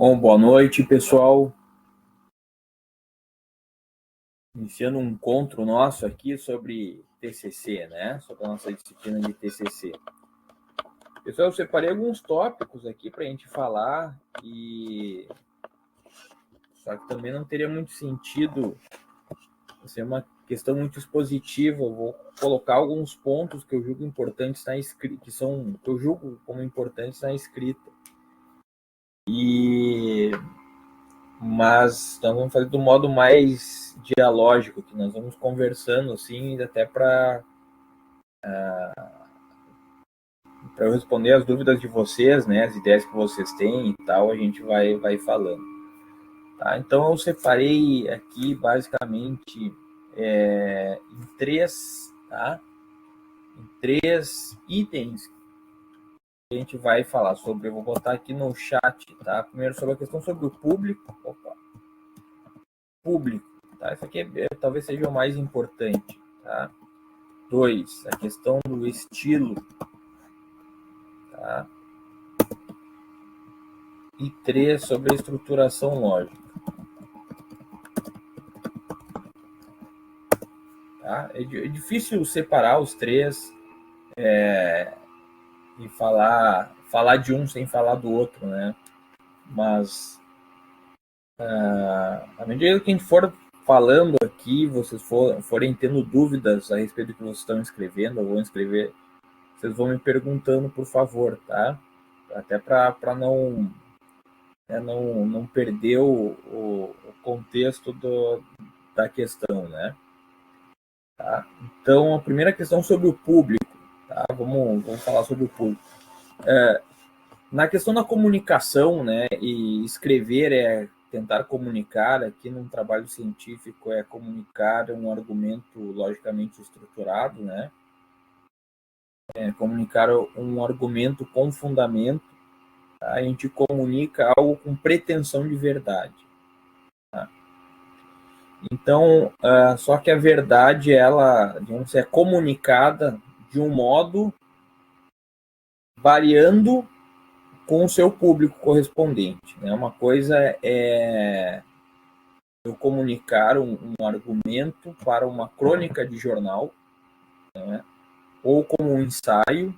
Bom, boa noite, pessoal. Iniciando um encontro nosso aqui sobre TCC, né? Sobre a nossa disciplina de TCC. Pessoal, eu separei alguns tópicos aqui para a gente falar só que também não teria muito sentido ser uma questão muito expositiva. Eu vou colocar alguns pontos que eu julgo importantes na escrita, que eu julgo como importantes na escrita. Mas nós vamos fazer do modo mais dialógico, que nós vamos conversando assim, até para eu responder as dúvidas de vocês, né, as ideias que vocês têm e tal, a gente vai falando. Tá? Então eu separei aqui basicamente em três itens que a gente vai falar sobre. Eu vou botar aqui no chat, tá? Primeiro sobre a questão sobre o público. Público, tá? Isso aqui talvez seja o mais importante, tá? 2, a questão do estilo, tá? E 3, sobre a estruturação lógica. Tá? É difícil separar os três e falar de um sem falar do outro, né? Mas à medida que a gente for falando aqui, vocês forem tendo dúvidas a respeito do que vocês estão escrevendo, ou vão escrever, vocês vão me perguntando, por favor, tá? Até para não perder o contexto da questão, né? Tá? Então, a primeira questão sobre o público, tá? Vamos falar sobre o público. Na questão da comunicação, né, e escrever tentar comunicar, aqui num trabalho científico é comunicar um argumento logicamente estruturado, né? Comunicar um argumento com fundamento, tá? A gente comunica algo com pretensão de verdade. Tá? Então, só que a verdade, ela, digamos, é comunicada de um modo variando com o seu público correspondente. Né? Uma coisa é eu comunicar um argumento para uma crônica de jornal, né? Ou como um ensaio,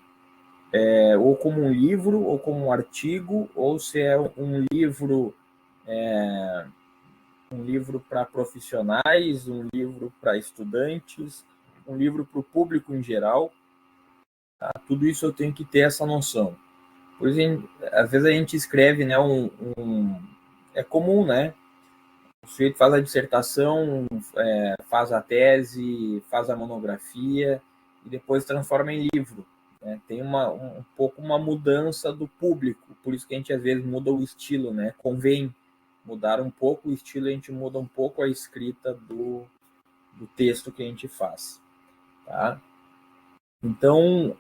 ou como um livro, ou como um artigo, ou se é um livro para profissionais, um livro para estudantes, um livro para o público em geral. Tá? Tudo isso eu tenho que ter essa noção. Por exemplo, às vezes a gente escreve, né, é comum, né? O sujeito faz a dissertação, faz a tese, faz a monografia e depois transforma em livro. Né? Tem um pouco uma mudança do público, por isso que a gente às vezes muda o estilo, né? Convém mudar um pouco o estilo, a gente muda um pouco a escrita do texto que a gente faz. Tá? Então,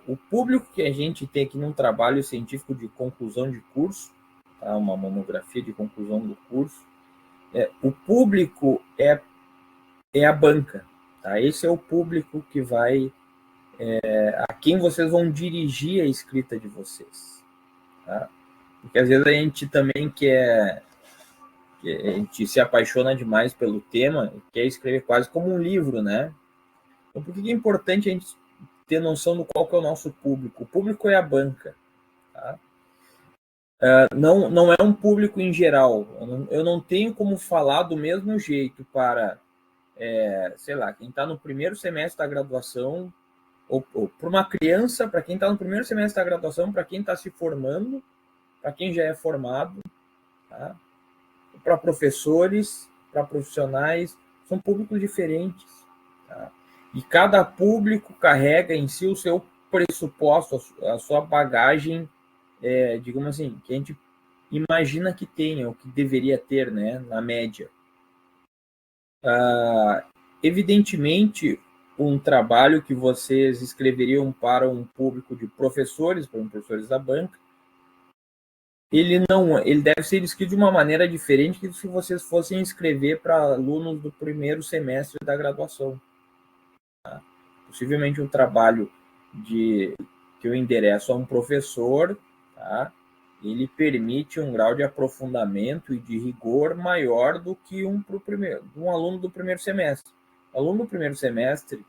o público que a gente tem aqui num trabalho científico de conclusão de curso, tá? Uma monografia de conclusão do curso, o público é a banca. Tá? Esse é o público que vai a quem vocês vão dirigir a escrita de vocês. Tá? Porque às vezes a gente também a gente se apaixona demais pelo tema e quer escrever quase como um livro, né? Então, por que é importante a gente ter noção do qual que é o nosso público? O público é a banca. Tá? Não é um público em geral. Eu não tenho como falar do mesmo jeito para, sei lá, quem está no primeiro semestre da graduação, ou para uma criança, para quem está no primeiro semestre da graduação, para quem está se formando, para quem já é formado, tá? Para professores, para profissionais, são públicos diferentes. Tá? E cada público carrega em si o seu pressuposto, a sua bagagem, digamos assim, que a gente imagina que tenha, o que deveria ter, né, na média. Evidentemente, um trabalho que vocês escreveriam para um público de professores, para professores da banca, ele deve ser escrito de uma maneira diferente que se vocês fossem escrever para alunos do primeiro semestre da graduação. Tá? Possivelmente um trabalho que eu endereço a um professor, tá? ele permite um grau de aprofundamento e de rigor maior do que um aluno do primeiro semestre. O aluno do primeiro semestre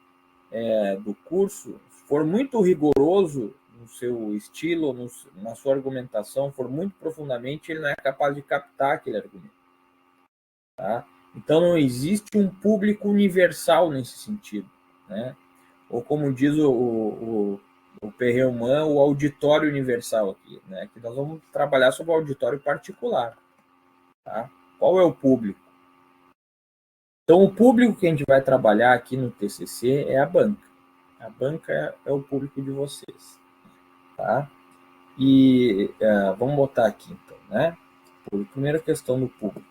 do curso, se for muito rigoroso no seu estilo, na sua argumentação, for muito profundamente, ele não é capaz de captar aquele argumento. Tá? Então, não existe um público universal nesse sentido, né? Ou como diz o Perelman, o auditório universal aqui, né? Que nós vamos trabalhar sobre o auditório particular. Tá? Qual é o público? Então, o público que a gente vai trabalhar aqui no TCC é a banca. A banca é o público de vocês. Tá? E vamos botar aqui, então, né? Primeira questão do público.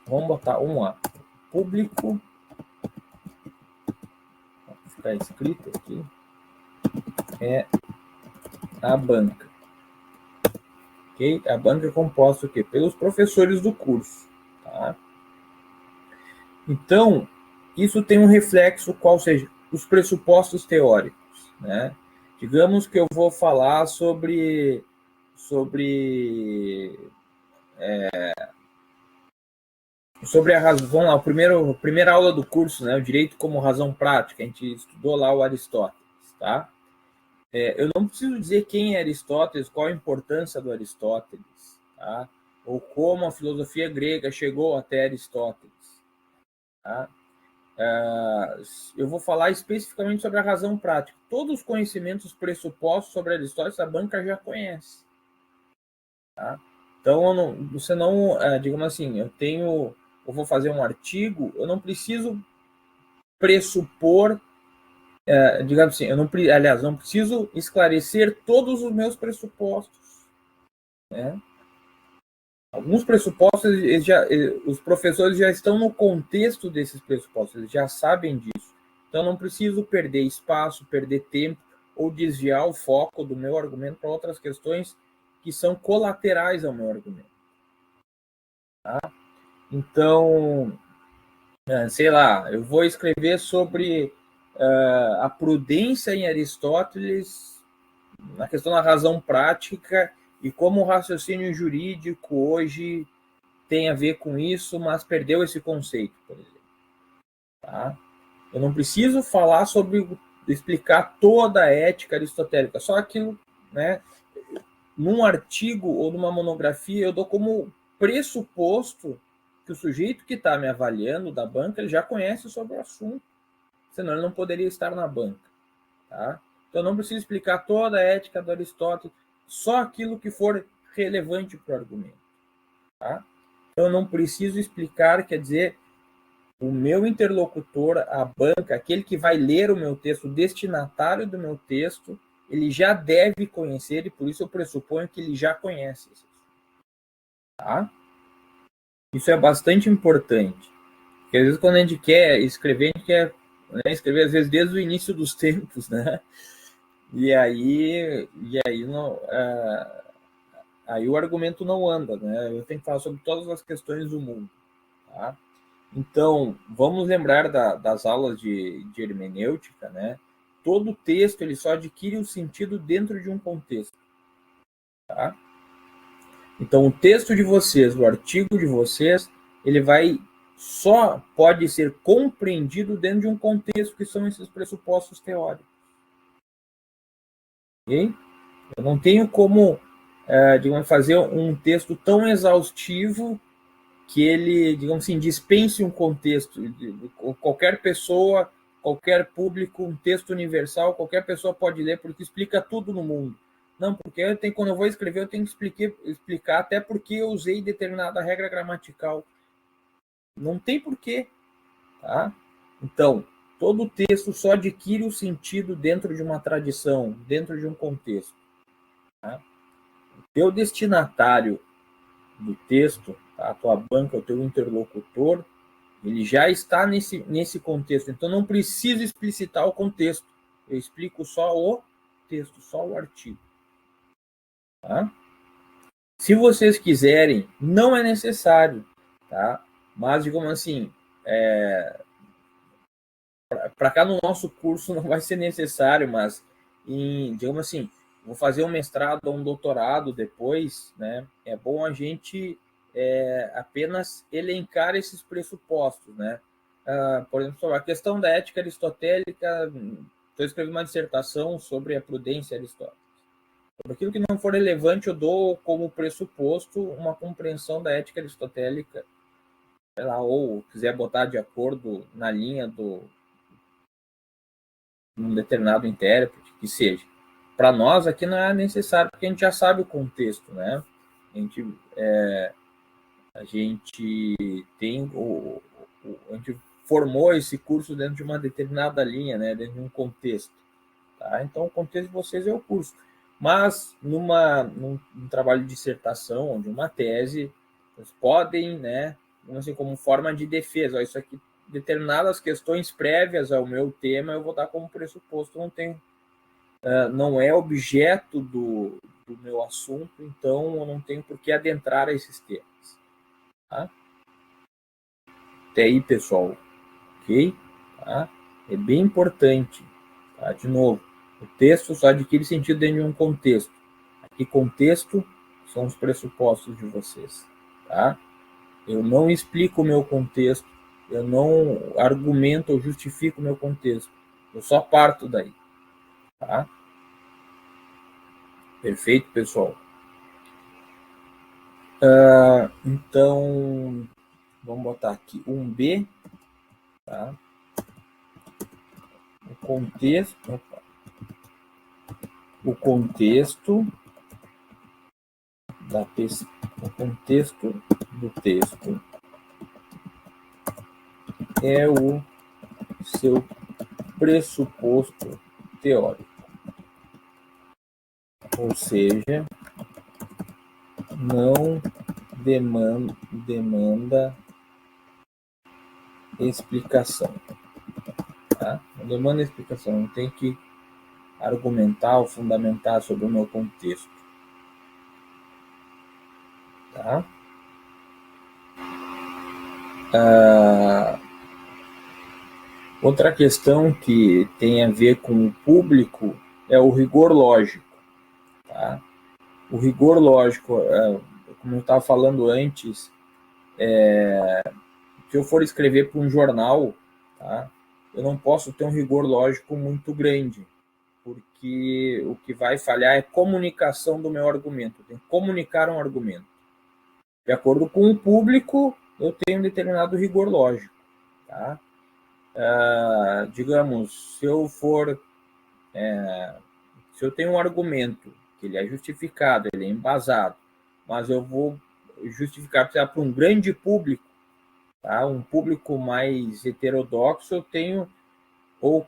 Vamos botar 1A. Público. Vou ficar escrito aqui. É a banca. Okay? A banca é composta o quê? Pelos professores do curso. Tá? Então, isso tem um reflexo, qual seja, os pressupostos teóricos. Né? Digamos que eu vou falar sobre a razão. Vamos lá, a primeira aula do curso, né? O direito como razão prática. A gente estudou lá o Aristóteles. Tá? Eu não preciso dizer quem é Aristóteles, qual a importância do Aristóteles, tá? Ou como a filosofia grega chegou até Aristóteles. Tá? Eu vou falar especificamente sobre a razão prática. Todos os conhecimentos pressupostos sobre Aristóteles a banca já conhece. Tá? Então, você não, digamos assim, eu vou fazer um artigo, eu não preciso pressupor, digamos assim, não preciso esclarecer todos os meus pressupostos. Né? Alguns pressupostos, os professores já estão no contexto desses pressupostos, eles já sabem disso. Então, não preciso perder espaço, perder tempo ou desviar o foco do meu argumento para outras questões que são colaterais ao meu argumento. Tá? Então, sei lá, eu vou escrever sobre a prudência em Aristóteles, na questão da razão prática e como o raciocínio jurídico hoje tem a ver com isso, mas perdeu esse conceito, por exemplo. Tá? Eu não preciso falar explicar toda a ética aristotélica, só aquilo, né? Num artigo ou numa monografia, eu dou como pressuposto que o sujeito que está me avaliando da banca, ele já conhece sobre o assunto, senão ele não poderia estar na banca. Tá? Então, eu não preciso explicar toda a ética do Aristóteles, só aquilo que for relevante para o argumento. Tá? Então, eu não preciso explicar, quer dizer, o meu interlocutor, a banca, aquele que vai ler o meu texto, o destinatário do meu texto, ele já deve conhecer, e por isso eu pressuponho que ele já conhece. Tá? Isso é bastante importante. Porque às vezes quando a gente quer escrever, a gente quer, né, escrever às vezes desde o início dos tempos, né? E aí não, aí o argumento não anda, né? Eu tenho que falar sobre todas as questões do mundo, tá? Então, vamos lembrar das aulas de hermenêutica, né? Todo texto ele só adquire o sentido dentro de um contexto, tá? Então, o texto de vocês, o artigo de vocês, ele só pode ser compreendido dentro de um contexto que são esses pressupostos teóricos. Ok? Eu não tenho como, digamos, fazer um texto tão exaustivo que ele, digamos assim, dispense um contexto. Qualquer pessoa, qualquer público, um texto universal, qualquer pessoa pode ler, porque explica tudo no mundo. Não, porque quando eu vou escrever, eu tenho que explicar até porque eu usei determinada regra gramatical. Não tem porquê. Tá? Então, todo texto só adquire o sentido dentro de uma tradição, dentro de um contexto. Tá? O teu destinatário do texto, tá? A tua banca, o teu interlocutor, ele já está nesse contexto. Então, não preciso explicitar o contexto. Eu explico só o texto, só o artigo. Tá? Se vocês quiserem, não é necessário. Tá? Mas, digamos assim, para cá no nosso curso não vai ser necessário, mas, digamos assim, vou fazer um mestrado ou um doutorado depois, né? É bom a gente apenas elencar esses pressupostos, né? Por exemplo, sobre a questão da ética aristotélica, estou escrevendo uma dissertação sobre a prudência aristotélica. Sobre aquilo que não for relevante, eu dou como pressuposto uma compreensão da ética aristotélica, sei lá, ou quiser botar de acordo na linha do um determinado intérprete, que seja. Para nós aqui não é necessário, porque a gente já sabe o contexto, né? A gente tem a gente formou esse curso dentro de uma determinada linha, né? Dentro de um contexto. Tá? Então, o contexto de vocês é o curso. Mas, num trabalho de dissertação, de uma tese, vocês podem, né, assim, como forma de defesa, ó, isso aqui, determinadas questões prévias ao meu tema, eu vou dar como pressuposto, não é objeto do meu assunto, então eu não tenho por que adentrar a esses temas. Tá? Até aí, pessoal. Ok? Tá? É bem importante. Tá? De novo, o texto só adquire sentido dentro de um contexto. Aqui, contexto são os pressupostos de vocês. Tá? Eu não explico o meu contexto, eu não argumento ou justifico o meu contexto. Eu só parto daí. Tá? Perfeito, pessoal? Então, vamos botar aqui 1B. Tá? O contexto o contexto do texto é o seu pressuposto teórico, ou seja, não demanda explicação. Tá? Não demanda explicação, não tem que argumentar ou fundamentar sobre o meu contexto. Tá? Outra questão que tem a ver com o público é o rigor lógico. Tá? O rigor lógico, como eu estava falando antes, se eu for escrever para um jornal, tá, eu não posso ter um rigor lógico muito grande, porque o que vai falhar é comunicação do meu argumento. Eu tenho que comunicar um argumento. De acordo com o público, eu tenho um determinado rigor lógico. Tá? Digamos, se eu tenho um argumento que ele é justificado, ele é embasado, mas eu vou justificar para um grande público, tá? Um público mais heterodoxo, eu tenho ou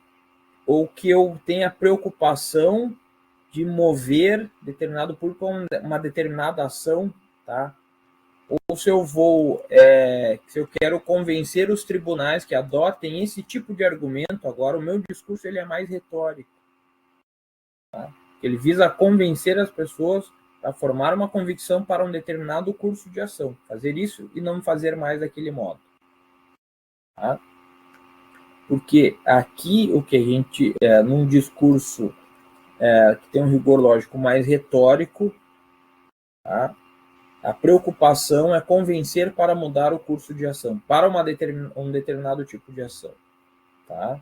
que eu tenha preocupação de mover determinado público a uma determinada ação, tá? Ou se eu quero convencer os tribunais que adotem esse tipo de argumento, agora o meu discurso ele é mais retórico, tá? Ele visa convencer as pessoas a formar uma convicção para um determinado curso de ação, fazer isso e não fazer mais daquele modo. Tá? Porque aqui o que a gente, num discurso que tem um rigor lógico mais retórico, tá? A preocupação é convencer para mudar o curso de ação, para um determinado tipo de ação. Tá?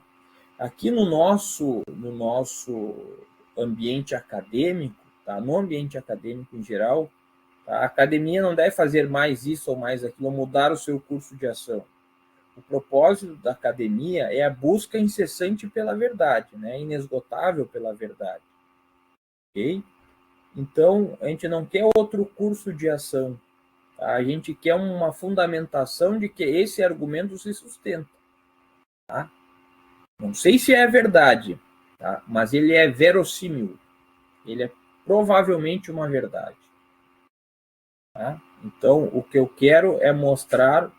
Aqui no nosso ambiente acadêmico, tá? No ambiente acadêmico em geral, tá? A academia não deve fazer mais isso ou mais aquilo, ou mudar o seu curso de ação. O propósito da academia é a busca incessante pela verdade, né? Inesgotável pela verdade. Ok? Então, a gente não quer outro curso de ação. Tá? A gente quer uma fundamentação de que esse argumento se sustenta. Tá? Não sei se é verdade, tá? Mas ele é verossímil. Ele é provavelmente uma verdade. Tá? Então, o que eu quero é mostrar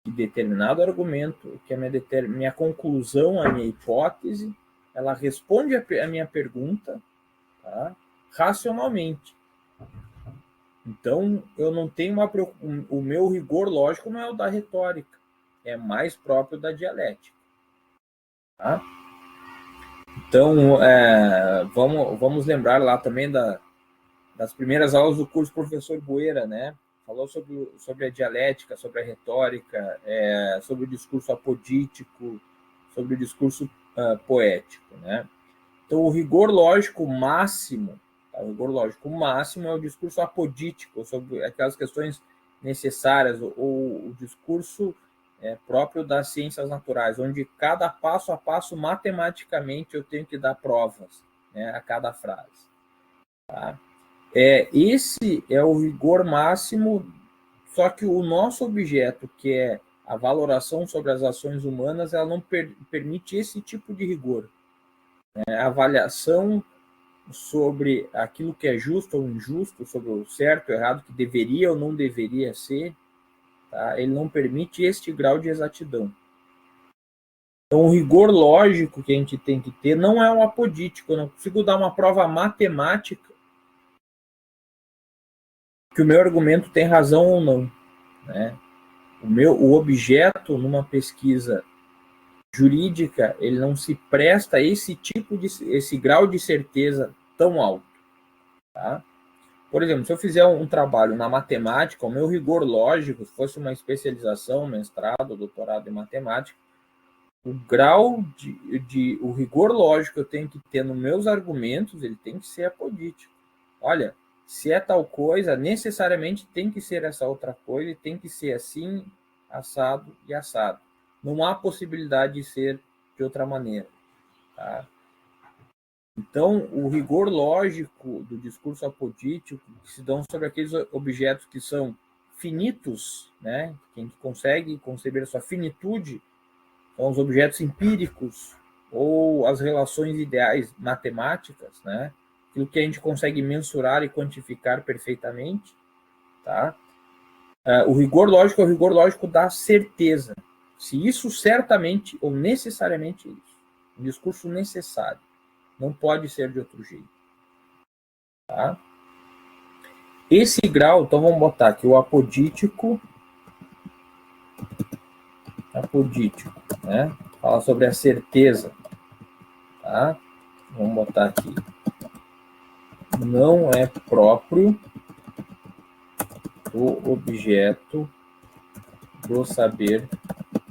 que determinado argumento, que a minha conclusão, a minha hipótese, ela responde a minha pergunta, tá? Racionalmente. Então, eu não tenho o meu rigor lógico não é o da retórica, é mais próprio da dialética. Tá? Então, vamos lembrar lá também das primeiras aulas do curso professor Bueira, né? Falou sobre a dialética, sobre a retórica, sobre o discurso apodítico, sobre o discurso poético, né? Então, o rigor lógico máximo, tá? O rigor lógico máximo é o discurso apodítico, sobre aquelas questões necessárias, ou o discurso próprio das ciências naturais, onde cada passo a passo, matematicamente, eu tenho que dar provas, né, a cada frase. Tá? Esse é o rigor máximo, só que o nosso objeto, que é a valoração sobre as ações humanas, ela não permite esse tipo de rigor. A avaliação sobre aquilo que é justo ou injusto, sobre o certo ou errado, que deveria ou não deveria ser, tá? Ele não permite este grau de exatidão. Então, o rigor lógico que a gente tem que ter não é o apodítico. Eu não consigo dar uma prova matemática que o meu argumento tem razão ou não, né? O objeto numa pesquisa jurídica, ele não se presta a esse grau de certeza tão alto, tá? Por exemplo, se eu fizer um trabalho na matemática, o meu rigor lógico, se fosse uma especialização, mestrado, doutorado em matemática, o grau o rigor lógico que eu tenho que ter nos meus argumentos, ele tem que ser apodítico. Olha, se é tal coisa, necessariamente tem que ser essa outra coisa, e tem que ser assim, assado e assado. Não há possibilidade de ser de outra maneira. Tá? Então, o rigor lógico do discurso apodítico, que se dão sobre aqueles objetos que são finitos, né? Que a gente consegue conceber a sua finitude, são os objetos empíricos ou as relações ideais matemáticas, né? Aquilo que a gente consegue mensurar e quantificar perfeitamente, tá? O rigor lógico é o rigor lógico da certeza. Se isso certamente ou necessariamente isso, um discurso necessário, não pode ser de outro jeito, tá? Esse grau, então vamos botar aqui o apodítico, né? Fala sobre a certeza, tá? Vamos botar aqui. Não é próprio do objeto do saber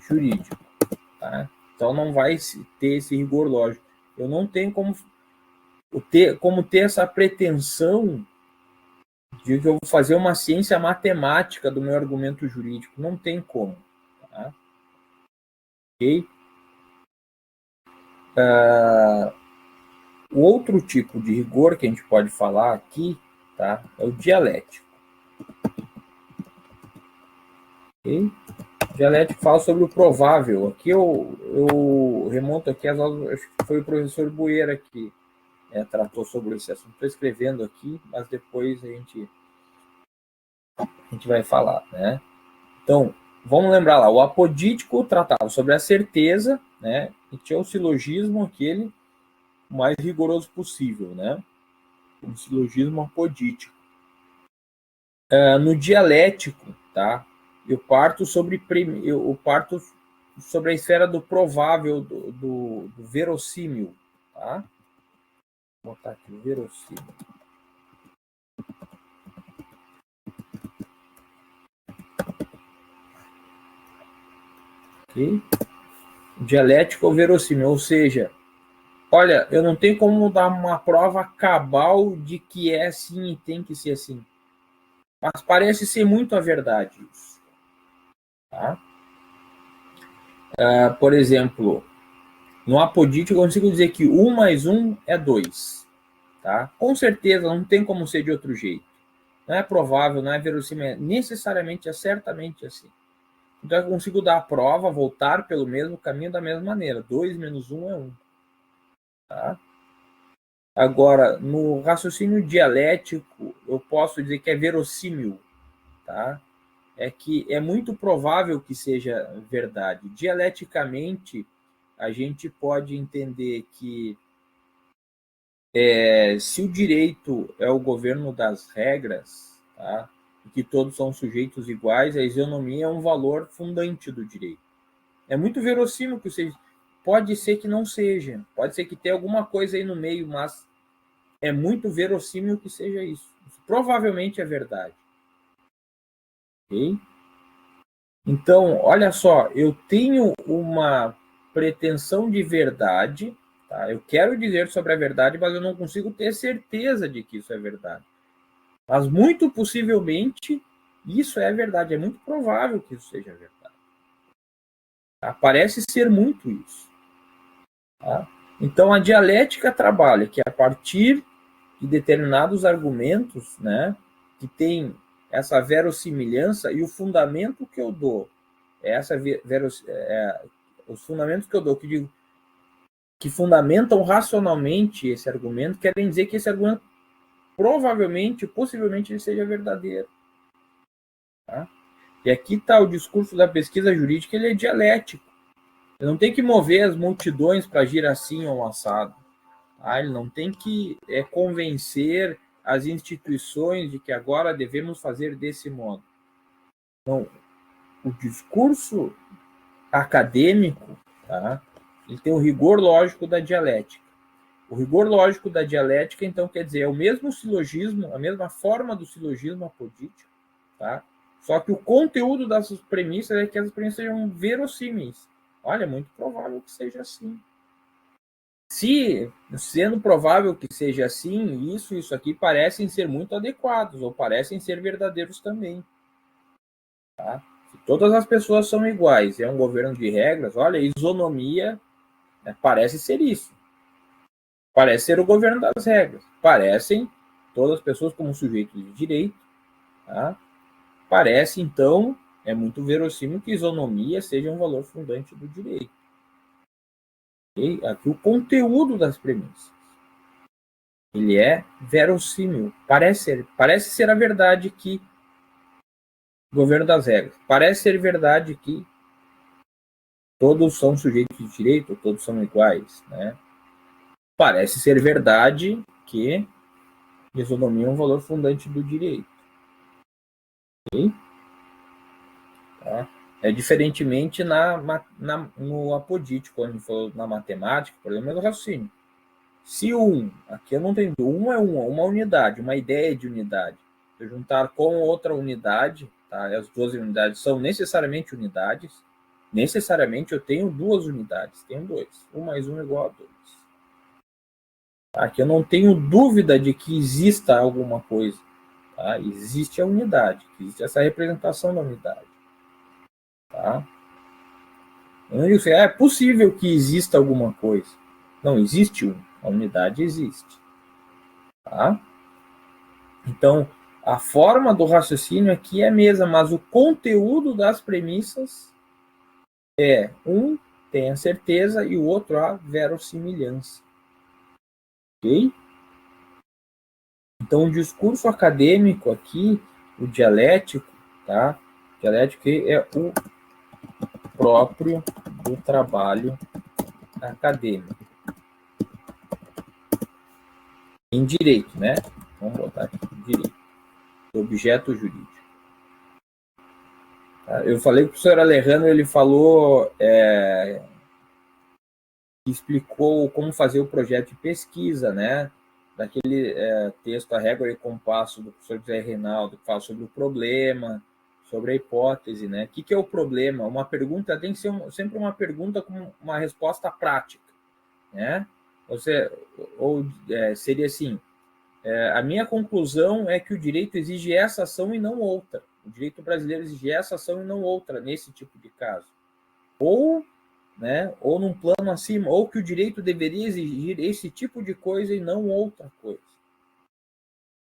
jurídico, tá? Então não vai ter esse rigor lógico. Eu não tenho como ter essa pretensão de que eu vou fazer uma ciência matemática do meu argumento jurídico. Não tem como, tá? Ok? O outro tipo de rigor que a gente pode falar aqui, tá, é o dialético. Okay? O dialético fala sobre o provável. Aqui eu remonto aqui as aulas, acho que foi o professor Bueira que tratou sobre esse assunto. Estou escrevendo aqui, mas depois a gente vai falar, né? Então, vamos lembrar lá, o apodítico tratava sobre a certeza, né? E tinha o silogismo, aquele mais rigoroso possível, né? O silogismo apodítico. No dialético, tá? Eu parto sobre a esfera do provável, do verossímil, tá? Vou botar aqui o verossímil. Ok? Dialético ou verossímil, ou seja, olha, eu não tenho como dar uma prova cabal de que é assim e tem que ser assim. Mas parece ser muito a verdade isso. Tá? Por exemplo, no apodítico eu consigo dizer que 1 mais 1 é 2. Tá? Com certeza, não tem como ser de outro jeito. Não é provável, não é verossímil, é necessariamente, é certamente assim. Então eu consigo dar a prova, voltar pelo mesmo caminho da mesma maneira. 2 menos 1 é 1. Tá? Agora, no raciocínio dialético, eu posso dizer que é verossímil. Tá? É que é muito provável que seja verdade. Dialeticamente, a gente pode entender que se o direito é o governo das regras, tá? E que todos são sujeitos iguais, a isonomia é um valor fundante do direito. É muito verossímil que você pode ser que não seja. Pode ser que tenha alguma coisa aí no meio, mas é muito verossímil que seja isso. Isso provavelmente é verdade. Ok? Então, olha só, eu tenho uma pretensão de verdade, tá? Eu quero dizer sobre a verdade, mas eu não consigo ter certeza de que isso é verdade. Mas muito possivelmente isso é verdade, é muito provável que isso seja verdade. Tá? Parece ser muito isso. Tá? Então a dialética trabalha que a partir de determinados argumentos, né, que tem essa verossimilhança e o fundamento que eu dou, os fundamentos que eu dou, que digo que fundamentam racionalmente esse argumento, querem dizer que esse argumento provavelmente, possivelmente, ele seja verdadeiro. Tá? E aqui está o discurso da pesquisa jurídica, ele é dialético. Ele não tem que mover as multidões para agir assim ou assado. Tá? Ele não tem que convencer as instituições de que agora devemos fazer desse modo. Não, o discurso acadêmico, tá? Ele tem o rigor lógico da dialética. O rigor lógico da dialética, então, quer dizer, é o mesmo silogismo, a mesma forma do silogismo apodítico, tá? Só que o conteúdo dessas premissas é que as premissas sejam verossímeis. Olha, é muito provável que seja assim. Se, sendo provável que seja assim, isso aqui parecem ser muito adequados, ou parecem ser verdadeiros também. Tá? Se todas as pessoas são iguais, é um governo de regras, olha, isonomia, né, parece ser isso. Parece ser o governo das regras. Parecem todas as pessoas como sujeitos de direito. Tá? Parece, então, é muito verossímil que isonomia seja um valor fundante do direito. Okay? Aqui o conteúdo das premissas. Ele é verossímil. Parece ser a verdade que governo das regras. Parece ser verdade que todos são sujeitos de direito, todos são iguais, né? Parece ser verdade que isonomia é um valor fundante do direito. Okay? Tá? Diferentemente no apodítico, quando a gente falou na matemática, por exemplo, é o raciocínio. Se aqui eu não tenho, uma unidade, uma ideia de unidade, se eu juntar com outra unidade, tá? As duas unidades são necessariamente unidades, necessariamente eu tenho duas unidades, tenho dois. 1 mais 1 é igual a 2. Aqui eu não tenho dúvida de que exista alguma coisa. Tá? Existe a unidade, existe essa representação da unidade. Tá? Eu não digo assim, é possível que exista alguma coisa. Não, existe a unidade existe. Tá? Então, a forma do raciocínio aqui é a mesma, mas o conteúdo das premissas é tem a certeza e o outro a verossimilhança. Ok? Então, o discurso acadêmico aqui, o dialético, tá? O dialético é o próprio do trabalho acadêmico. Em direito, né? Vamos botar aqui, direito. Objeto jurídico. Eu falei que o professor Alejandro, ele falou, explicou como fazer o projeto de pesquisa, né? Daquele texto A Régua e Compasso do professor José Reinaldo, que fala sobre o problema, sobre a hipótese, né? O que é o problema? Uma pergunta tem que ser sempre uma pergunta com uma resposta prática, né? Seria assim, a minha conclusão é que o direito exige essa ação e não outra. O direito brasileiro exige essa ação e não outra nesse tipo de caso. Ou num plano acima, ou que o direito deveria exigir esse tipo de coisa e não outra coisa.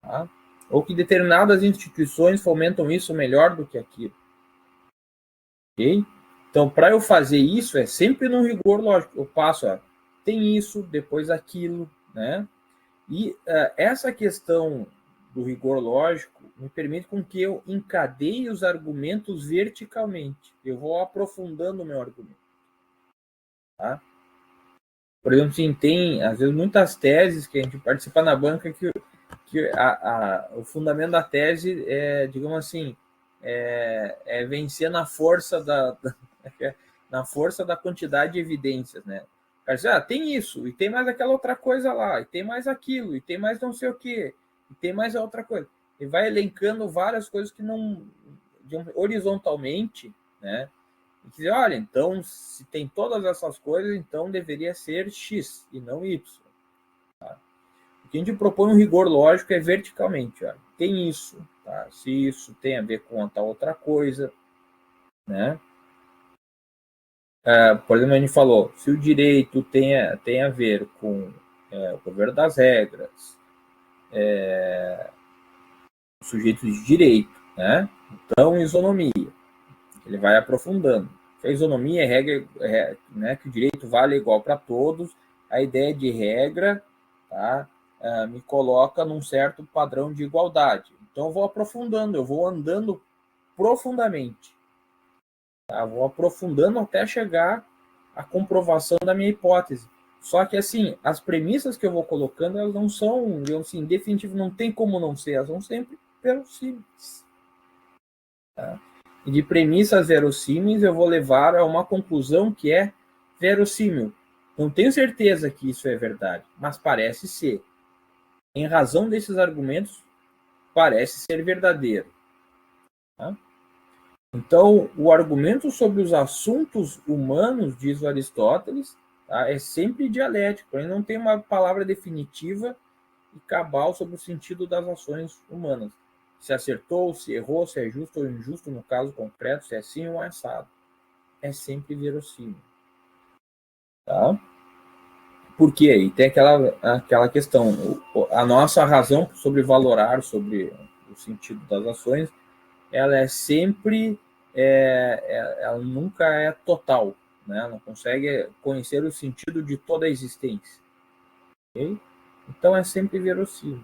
Tá? Ou que determinadas instituições fomentam isso melhor do que aquilo. Ok? Então, para eu fazer isso, é sempre num rigor lógico. Eu passo, tem isso, depois aquilo, né? E essa questão do rigor lógico me permite com que eu encadeie os argumentos verticalmente. Eu vou aprofundando o meu argumento. Tá? Por exemplo, assim, tem, às vezes, muitas teses que a gente participa na banca que o fundamento da tese é, digamos assim, vencer na força na força da quantidade de evidências, né? O cara diz, tem isso, e tem mais aquela outra coisa lá, e tem mais aquilo, e tem mais não sei o quê, e tem mais a outra coisa. E vai elencando várias coisas que não, horizontalmente, né? E dizer, olha, então, se tem todas essas coisas, então deveria ser X e não Y. Tá? O que a gente propõe um rigor lógico é verticalmente. Olha, tem isso, tá? Se isso tem a ver com a tal outra coisa, né? Por exemplo, a gente falou, se o direito tem a ver com o governo das regras, os sujeitos de direito, né? Então, isonomia. Ele vai aprofundando. A isonomia é regra, né, que o direito vale igual para todos. A ideia de regra, tá, me coloca num certo padrão de igualdade. Então, eu vou aprofundando, eu vou andando profundamente. Tá? Vou aprofundando até chegar à comprovação da minha hipótese. Só que, assim, as premissas que eu vou colocando, elas não são, assim, definitivo, não tem como não ser, elas são sempre verossímeis. Tá? E de premissas verossímeis, eu vou levar a uma conclusão que é verossímil. Não tenho certeza que isso é verdade, mas parece ser. Em razão desses argumentos, parece ser verdadeiro. Tá? Então, o argumento sobre os assuntos humanos, diz o Aristóteles, tá, é sempre dialético. Ele não tem uma palavra definitiva e cabal sobre o sentido das ações humanas. Se acertou, se errou, se é justo ou injusto no caso concreto, se é assim ou assado. É sempre verossímil. Tá? Por quê? E tem aquela questão, a nossa razão sobre valorar, sobre o sentido das ações, ela é sempre, ela nunca é total, né? Ela não consegue conhecer o sentido de toda a existência. Okay? Então é sempre verossímil.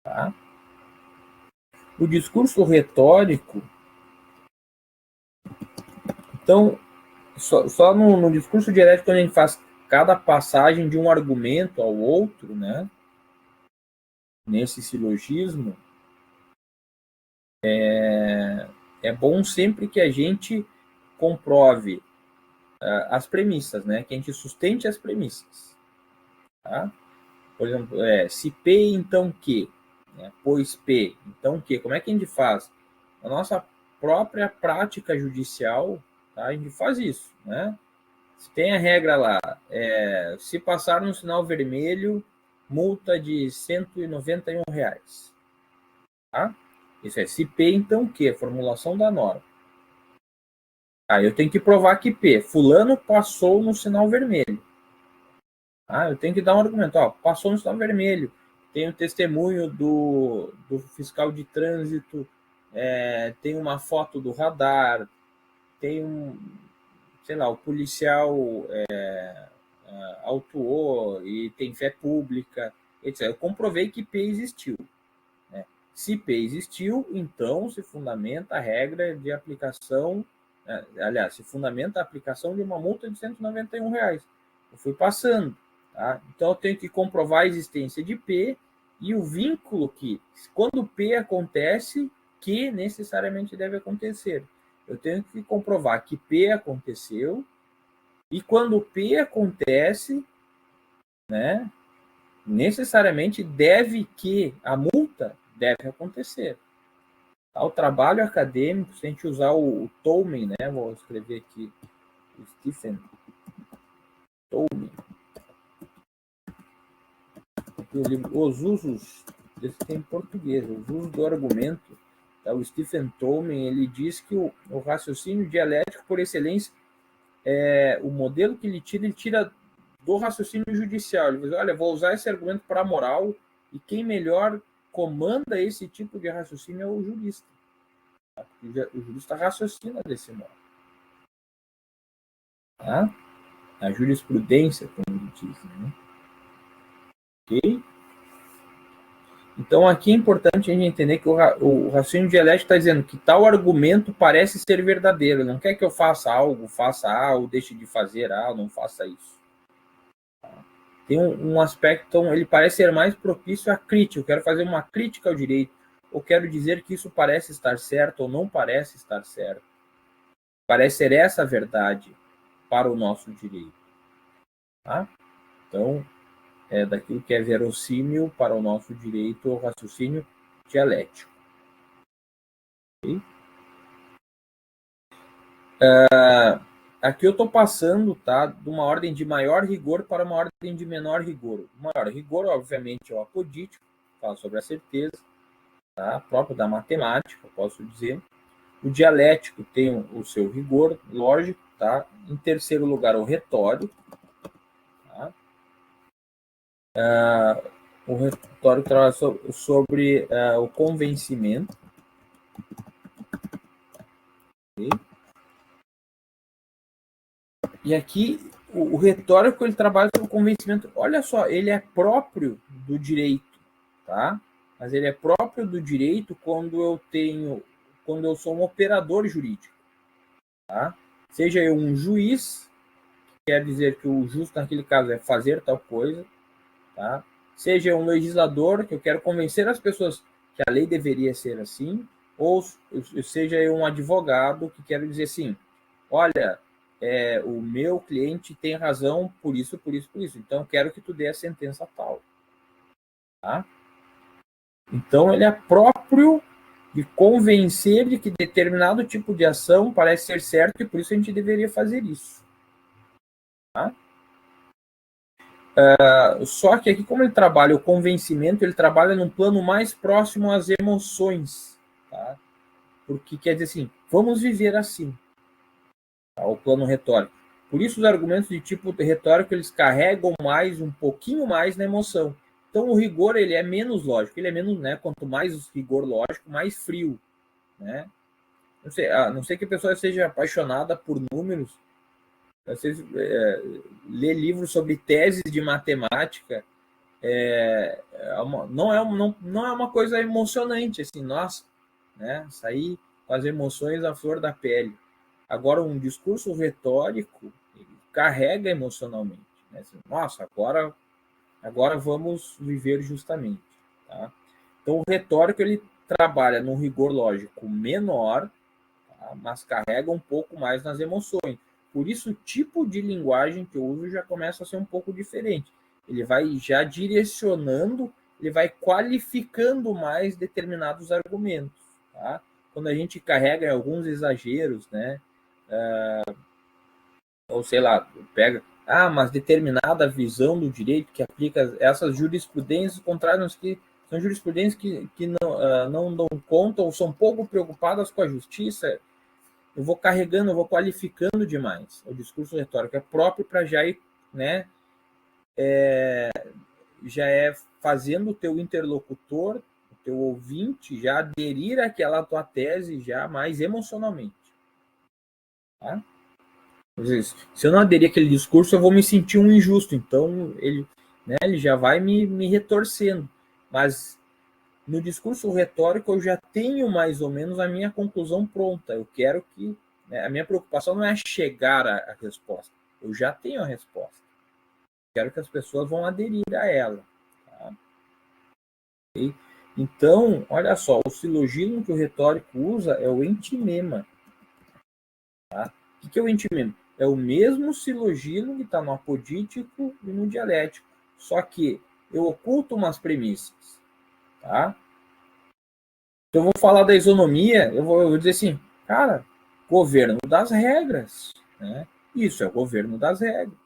Tá? O discurso retórico, então, só no discurso dialético, quando a gente faz cada passagem de um argumento ao outro, né? Nesse silogismo, é bom sempre que a gente comprove as premissas, né? Que a gente sustente as premissas. Tá? Por exemplo, se P, então Q. Né? Pois P, então Q. Como é que a gente faz? A nossa própria prática judicial, tá? A gente faz isso, né? Se tem a regra lá, se passar no sinal vermelho, multa de R$191. Tá? Isso é se P, então Q, formulação da norma. Aí eu tenho que provar que P, fulano passou no sinal vermelho. Eu tenho que dar um argumento, passou no sinal vermelho. Tem o testemunho do fiscal de trânsito, tem uma foto do radar, tem sei lá, o policial autuou e tem fé pública, etc. Eu comprovei que P existiu. Né? Se P existiu, então se fundamenta a regra de aplicação, aliás, se fundamenta a aplicação de uma multa de R$191. Eu fui passando. Tá? Então eu tenho que comprovar a existência de P e o vínculo que, quando P acontece, que necessariamente deve acontecer. Eu tenho que comprovar que P aconteceu e quando P acontece, né, necessariamente deve que a multa deve acontecer. Tá? O trabalho acadêmico, se a gente usar o Tolman, né, vou escrever aqui, o Stephen Tolman, aqui o livro Os Usos, esse tem em português, Os Usos do Argumento. Tá? O Stephen Tolman, ele diz que o raciocínio dialético, por excelência, o modelo que ele tira do raciocínio judicial. Ele diz, olha, vou usar esse argumento para a moral e quem melhor comanda esse tipo de raciocínio é o jurista. O jurista raciocina desse modo. Tá? A jurisprudência, como ele diz. Né? Ok? Então, aqui é importante a gente entender que o raciocínio dialético está dizendo que tal argumento parece ser verdadeiro. Ele não quer que eu faça algo, faça A, ou deixe de fazer A, ou não faça isso. Tem um aspecto, ele parece ser mais propício à crítica. Eu quero fazer uma crítica ao direito, ou quero dizer que isso parece estar certo ou não parece estar certo. parece ser essa a verdade para o nosso direito. Tá? Então, daquilo que é verossímil para o nosso direito, o raciocínio dialético. Okay? Aqui eu estou passando, tá, de uma ordem de maior rigor para uma ordem de menor rigor. O maior rigor, obviamente, é o apodítico, fala sobre a certeza, tá, próprio da matemática, posso dizer. O dialético tem o seu rigor lógico, tá? Em terceiro lugar, o retórico. Tá? O retórico trabalha sobre o convencimento. Okay? E aqui, o retórico, ele trabalha sobre o convencimento. Olha só, ele é próprio do direito, tá? Mas ele é próprio do direito quando eu sou um operador jurídico, tá? Seja eu um juiz, quer dizer que o justo naquele caso é fazer tal coisa, tá? Seja um legislador, que eu quero convencer as pessoas que a lei deveria ser assim, ou seja eu um advogado, que quero dizer assim, olha, o meu cliente tem razão por isso, por isso, por isso, então eu quero que tu dê a sentença tal. Tá? Então ele é próprio de convencer de que determinado tipo de ação parece ser certo e por isso a gente deveria fazer isso. Tá? Só que aqui, como ele trabalha o convencimento, ele trabalha num plano mais próximo às emoções, tá? Porque quer dizer assim, vamos viver assim, tá? O plano retórico. Por isso os argumentos de tipo retórico, eles carregam um pouquinho mais na emoção. Então o rigor, ele é menos lógico, ele é menos, né? Quanto mais rigor lógico, mais frio, né? Não sei que a pessoa seja apaixonada por números, vocês lê livros sobre teses de matemática, não é uma coisa emocionante, assim, nossa, né? Sair com as emoções à flor da pele. Agora, um discurso retórico, ele carrega emocionalmente, né? Assim, nossa, agora vamos viver justamente, tá? Então, o retórico, ele trabalha num rigor lógico menor, tá? Mas carrega um pouco mais nas emoções. Por isso, o tipo de linguagem que eu uso já começa a ser um pouco diferente. Ele vai já direcionando, ele vai qualificando mais determinados argumentos. Tá? Quando a gente carrega alguns exageros, né? Ou sei lá, pega, mas determinada visão do direito que aplica essas jurisprudências contrárias que são jurisprudências que não dão conta ou são pouco preocupadas com a justiça. Eu vou carregando, eu vou qualificando demais. O discurso retórico é próprio para já ir, né? Já é fazendo o teu interlocutor, o teu ouvinte, já aderir àquela tua tese já mais emocionalmente. Tá? Se eu não aderir àquele discurso, eu vou me sentir um injusto. Então, ele já vai me retorcendo. Mas no discurso retórico, eu já tenho mais ou menos a minha conclusão pronta. Eu quero que... a minha preocupação não é chegar à resposta. Eu já tenho a resposta. Quero que as pessoas vão aderir a ela. Tá? Okay? Então, olha só, o silogismo que o retórico usa é o entimema. Tá? O que é o entimema? É o mesmo silogismo que está no apodítico e no dialético. Só que eu oculto umas premissas. Tá? Então, eu vou falar da isonomia, eu vou dizer assim, cara, governo das regras. Né? Isso é o governo das regras.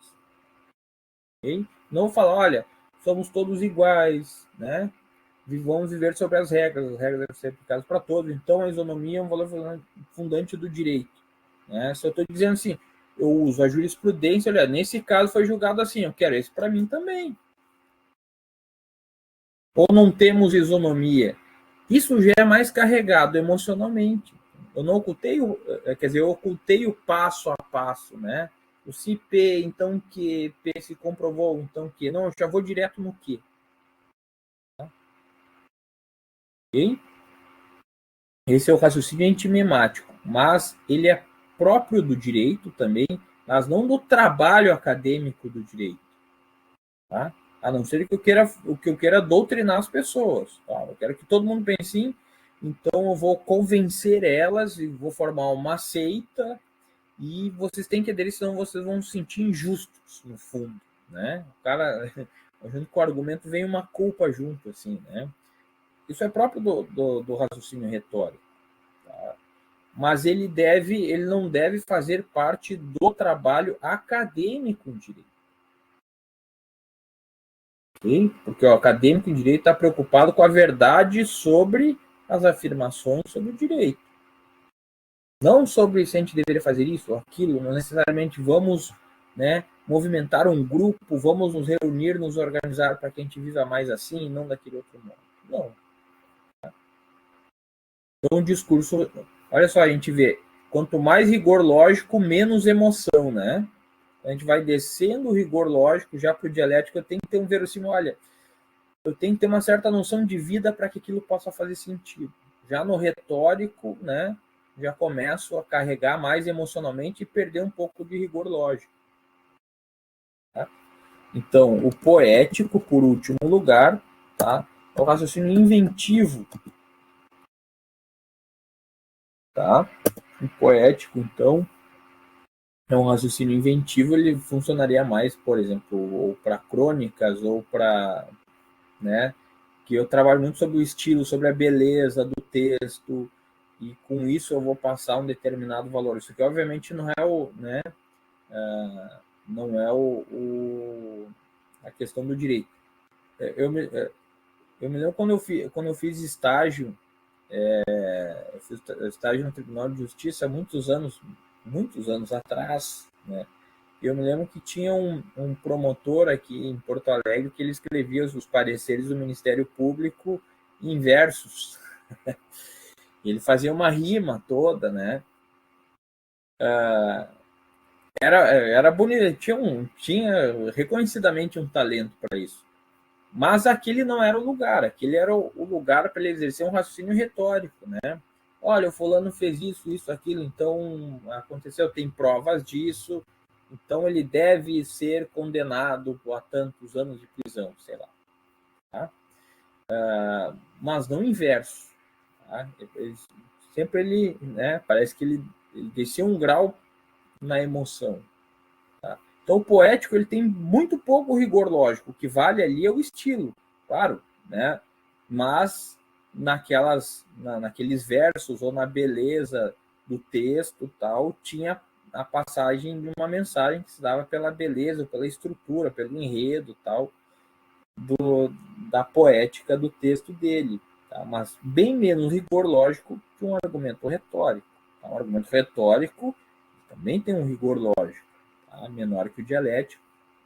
Okay? Não vou falar, olha, somos todos iguais, né? Vamos viver sobre as regras devem ser aplicadas para todos. Então, a isonomia é um valor fundante do direito. Né? Se eu estou dizendo assim, eu uso a jurisprudência, olha, nesse caso foi julgado assim, eu quero isso para mim também. Ou não temos isonomia. Isso já é mais carregado emocionalmente. Eu não ocultei, eu ocultei o passo a passo, né? O se P, então que, P se comprovou, então que. Não, eu já vou direto no que. Tá? Ok? Esse é o raciocínio antimemático, mas ele é próprio do direito também, mas não do trabalho acadêmico do direito. Tá? A não ser que eu queira doutrinar as pessoas. Tá? Eu quero que todo mundo pense assim, então eu vou convencer elas e vou formar uma seita e vocês têm que aderir, senão vocês vão se sentir injustos, no fundo, né? O cara, junto com o argumento, vem uma culpa junto, assim, né? Isso é próprio do raciocínio retórico, tá? Mas ele não deve fazer parte do trabalho acadêmico em direito. Okay? Porque o acadêmico em direito está preocupado com a verdade sobre as afirmações sobre o direito. Não sobre se a gente deveria fazer isso ou aquilo, não necessariamente vamos, né, movimentar um grupo, vamos nos reunir, nos organizar para que a gente viva mais assim e não daquele outro modo. Não. Então, o discurso, olha só, a gente vê, quanto mais rigor lógico, menos emoção, né? A gente vai descendo o rigor lógico já para o dialético, eu tenho que ter um verossímil, olha, eu tenho que ter uma certa noção de vida para que aquilo possa fazer sentido. Já no retórico, né, já começo a carregar mais emocionalmente e perder um pouco de rigor lógico. Tá? Então, o poético, por último lugar, tá? É o raciocínio inventivo. Tá? O poético, então, é um raciocínio inventivo, ele funcionaria mais, por exemplo, ou para crônicas, ou para, né, que eu trabalho muito sobre o estilo, sobre a beleza do texto, e com isso eu vou passar um determinado valor. Isso aqui, obviamente, não é o, né, não é a questão do direito. Eu me lembro quando eu fiz estágio, eu fiz estágio no Tribunal de Justiça há muitos anos atrás, né? Eu me lembro que tinha um promotor aqui em Porto Alegre que ele escrevia os pareceres do Ministério Público em versos. Ele fazia uma rima toda, né? Era bonito, tinha reconhecidamente um talento para isso. Mas aquele não era o lugar, aquele era o lugar para ele exercer um raciocínio retórico, né? Olha, o fulano fez isso, isso, aquilo, então aconteceu, tem provas disso, então ele deve ser condenado a tantos anos de prisão, sei lá. Tá? Mas não inverso. Tá? Sempre ele, né, parece que ele descia um grau na emoção. Tá? Então o poético ele tem muito pouco rigor lógico, o que vale ali é o estilo, claro, né? Mas naqueles versos ou na beleza do texto tal, tinha a passagem de uma mensagem que se dava pela beleza, pela estrutura, pelo enredo tal, da poética do texto dele, tá? Mas bem menos rigor lógico que um argumento retórico. Tá? Um argumento retórico também tem um rigor lógico, tá? Menor que o dialético,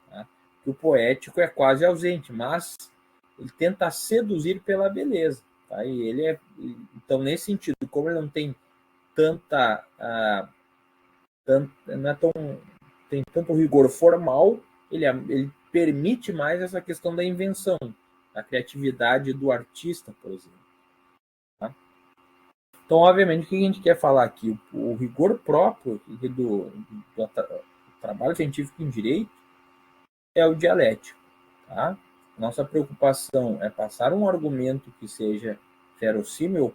tá? Que o poético é quase ausente, mas ele tenta seduzir pela beleza, tá? E ele então nesse sentido, como ele não tem tanta, não é tão, tem tanto rigor formal, ele permite mais essa questão da invenção, da criatividade do artista, por exemplo. Tá? Então, obviamente, o que a gente quer falar aqui? O rigor próprio do trabalho científico em direito é o dialético. Tá? Nossa preocupação é passar um argumento que seja verossímil,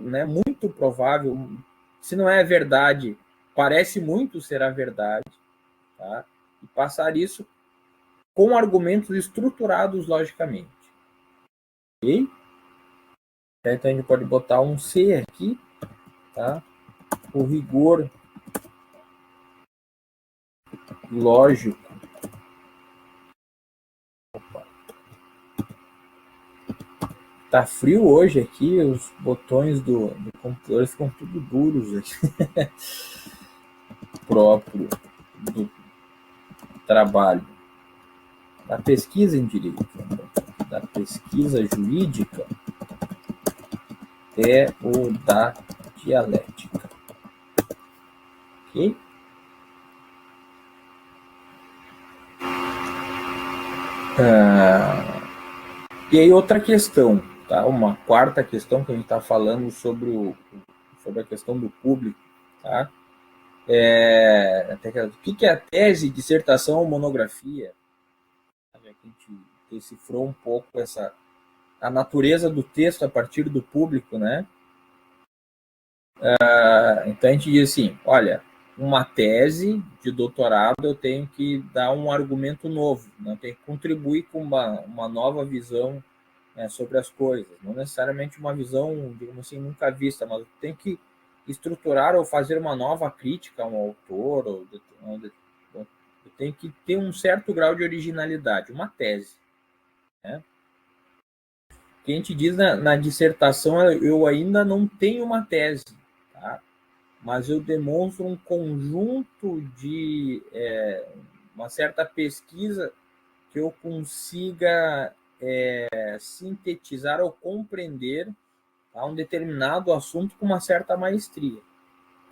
né, muito provável, se não é verdade, parece muito ser a verdade, tá? E passar isso com argumentos estruturados logicamente. Ok? Então a gente pode botar um C aqui, tá? O rigor lógico. Opa. Tá frio hoje aqui, os botões do computador ficam tudo duros aqui. Próprio do trabalho. Da pesquisa em direito, da pesquisa jurídica, é o da dialética. Ok? E aí outra questão, tá? Uma quarta questão que a gente está falando sobre a questão do público, tá? O que é a tese, dissertação ou monografia? A gente decifrou um pouco a natureza do texto a partir do público, né? Então a gente diz assim, olha, uma tese de doutorado, eu tenho que dar um argumento novo, né? Eu tenho que contribuir com uma nova visão, né, sobre as coisas. Não necessariamente uma visão, digamos assim, nunca vista, mas eu tenho que estruturar ou fazer uma nova crítica a um autor, eu tenho que ter um certo grau de originalidade, uma tese, né? O que a gente diz na dissertação, eu ainda não tenho uma tese, tá? Mas eu demonstro um conjunto de uma certa pesquisa que eu consiga sintetizar ou compreender, tá, um determinado assunto com uma certa maestria,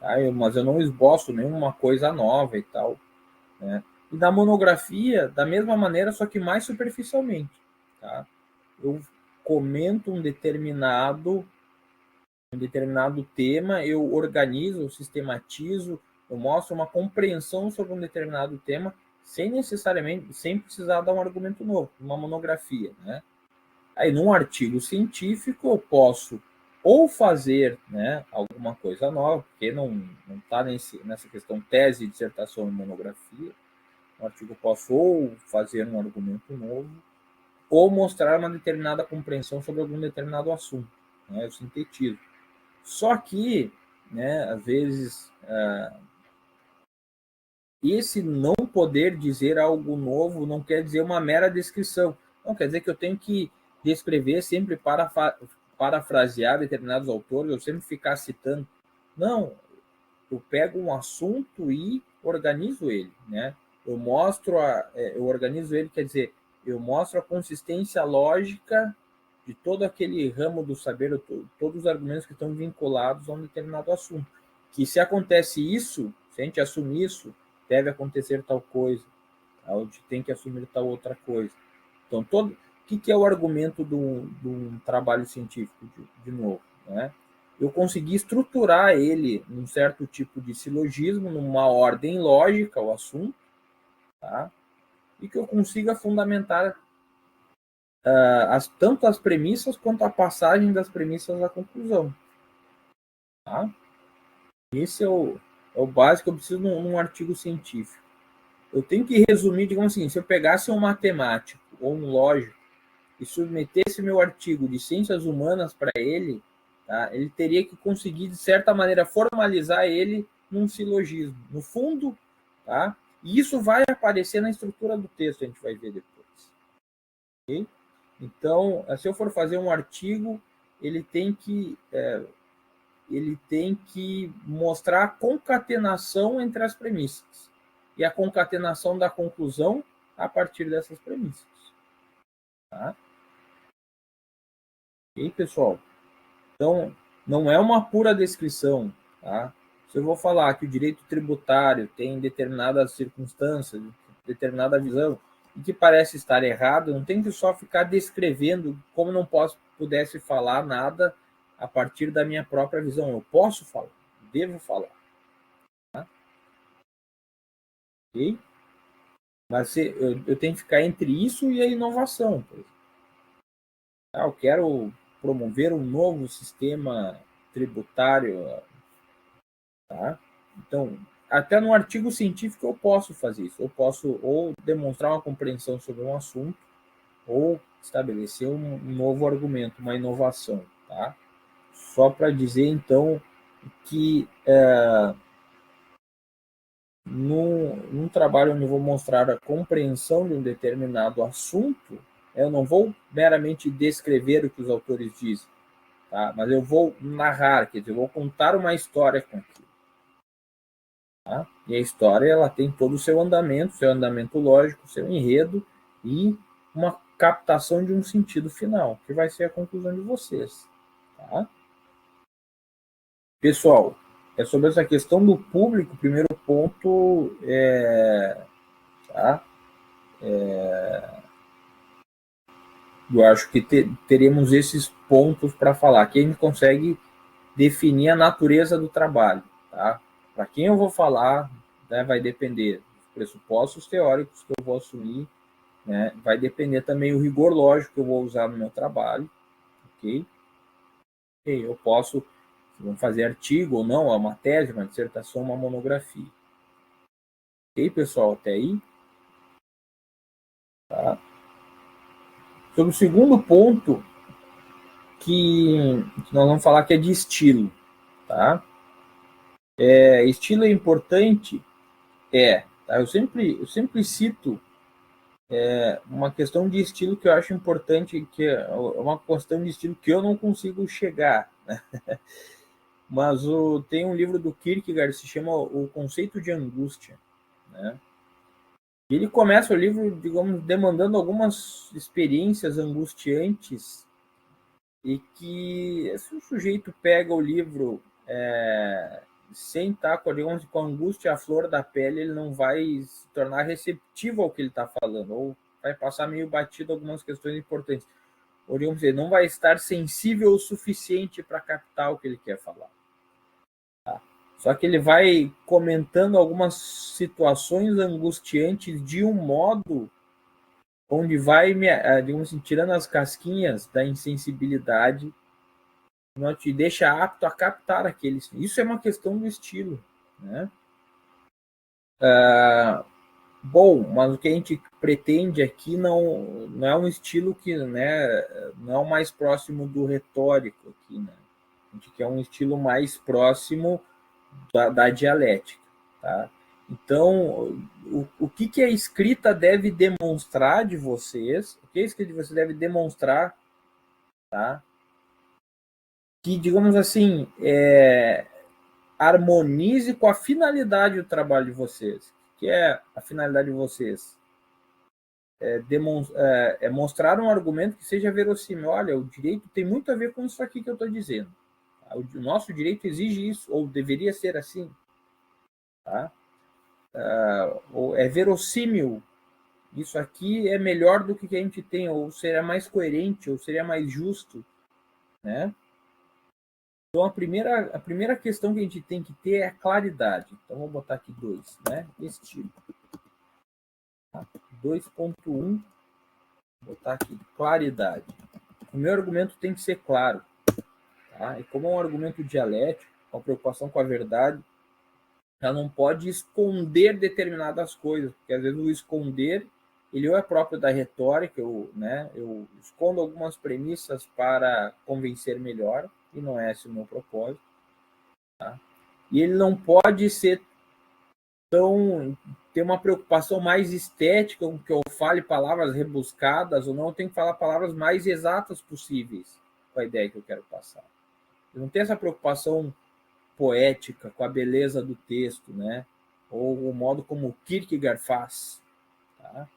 tá? Mas eu não esboço nenhuma coisa nova e tal, né? E da monografia, da mesma maneira, só que mais superficialmente, tá? Eu comento um determinado tema, eu organizo, eu sistematizo, eu mostro uma compreensão sobre um determinado tema, sem precisar dar um argumento novo, uma monografia, né? Aí, num artigo científico, eu posso ou fazer, né, alguma coisa nova, porque não está nessa questão tese, dissertação e monografia. No artigo eu posso ou fazer um argumento novo, ou mostrar uma determinada compreensão sobre algum determinado assunto, né? Eu sintetizo. Só que, né, às vezes, esse não poder dizer algo novo não quer dizer uma mera descrição. Não quer dizer que eu tenho que descrever sempre parafrasear determinados autores, ou sempre ficar citando. Não, eu pego um assunto e organizo ele, né? Eu organizo ele, quer dizer, eu mostro a consistência lógica de todo aquele ramo do saber, todos os argumentos que estão vinculados a um determinado assunto. Que se acontece isso, se a gente assumir isso, deve acontecer tal coisa, a gente tem que assumir tal outra coisa. Então, o que é o argumento de um trabalho científico, de novo, né? Eu consegui estruturar ele num certo tipo de silogismo, numa ordem lógica, o assunto, tá? E que eu consiga fundamentar tanto as premissas quanto a passagem das premissas à conclusão, tá? Esse é o básico que eu preciso num artigo científico. Eu tenho que resumir, digamos assim, se eu pegasse um matemático ou um lógico e submetesse meu artigo de ciências humanas para ele, tá, ele teria que conseguir, de certa maneira, formalizar ele num silogismo. No fundo, tá? E isso vai aparecer na estrutura do texto, a gente vai ver depois. Okay? Então, se eu for fazer um artigo, ele tem que mostrar a concatenação entre as premissas e a concatenação da conclusão a partir dessas premissas. Tá? Ok, pessoal? Então, não é uma pura descrição. Tá? Se eu vou falar que o direito tributário tem determinadas circunstâncias, determinada visão, e que parece estar errado, não tem que só ficar descrevendo como não pudesse falar nada a partir da minha própria visão. Eu posso falar, devo falar. Tá? Ok? Mas eu tenho que ficar entre isso e a inovação. Tá? Eu quero promover um novo sistema tributário. Tá? Então, até no artigo científico eu posso fazer isso. Eu posso ou demonstrar uma compreensão sobre um assunto ou estabelecer um novo argumento, uma inovação. Tá? Só para dizer, então, que num trabalho onde eu vou mostrar a compreensão de um determinado assunto, eu não vou meramente descrever o que os autores dizem, tá? Mas eu vou narrar, quer dizer, eu vou contar uma história com aquilo. Tá? E a história ela tem todo o seu andamento lógico, seu enredo e uma captação de um sentido final, que vai ser a conclusão de vocês. Tá? Pessoal, é sobre essa questão do público, o primeiro ponto tá? Eu acho que teremos esses pontos para falar, que a gente consegue definir a natureza do trabalho. Tá? Para quem eu vou falar, né, vai depender dos pressupostos teóricos que eu vou assumir, né, vai depender também o rigor lógico que eu vou usar no meu trabalho. Ok? Eu posso fazer artigo ou não, uma tese, uma dissertação, uma monografia. Ok, pessoal, até aí? Tá? Sobre o segundo ponto, que nós vamos falar que é de estilo. Tá? Estilo é importante? Tá? Eu sempre cito uma questão de estilo que eu acho importante, que é uma questão de estilo que eu não consigo chegar, né? Mas tem um livro do Kierkegaard que se chama O Conceito de Angústia, né? E ele começa o livro, digamos, demandando algumas experiências angustiantes e que se o sujeito pega o livro sem estar, digamos, com a angústia à flor da pele, ele não vai se tornar receptivo ao que ele está falando, ou vai passar meio batido algumas questões importantes. Ou, digamos dizer, não vai estar sensível o suficiente para captar o que ele quer falar. Tá? Só que ele vai comentando algumas situações angustiantes de um modo onde vai, digamos assim, tirando as casquinhas da insensibilidade, não te deixa apto a captar aqueles. Isso é uma questão do estilo, né? Bom, mas o que a gente pretende aqui não é um estilo que, né, não é o mais próximo do retórico aqui, né? A gente quer um estilo mais próximo da dialética, tá? Então, o que a escrita deve demonstrar de vocês, o que a escrita de vocês deve demonstrar, tá? Que, digamos assim, harmonize com a finalidade do trabalho de vocês. Que é a finalidade de vocês? Mostrar um argumento que seja verossímil. Olha, o direito tem muito a ver com isso aqui que eu estou dizendo. O nosso direito exige isso, ou deveria ser assim. Tá? Ou é verossímil. Isso aqui é melhor do que a gente tem, ou seria mais coerente, ou seria mais justo. Né? Então, a primeira questão que a gente tem que ter é a claridade. Então, vou botar aqui 2, né? Estilo. 2.1, vou botar aqui claridade. O meu argumento tem que ser claro. Tá? E como é um argumento dialético, uma preocupação com a verdade, ela não pode esconder determinadas coisas, porque às vezes o esconder, ele ou é próprio da retórica, eu escondo algumas premissas para convencer melhor, e não é esse o meu propósito. Tá? E ele não pode ser ter uma preocupação mais estética, com que eu fale palavras rebuscadas ou não, eu tenho que falar palavras mais exatas possíveis com a ideia que eu quero passar. Eu não tenho essa preocupação poética com a beleza do texto, né? Ou o modo como Kierkegaard faz. Tá?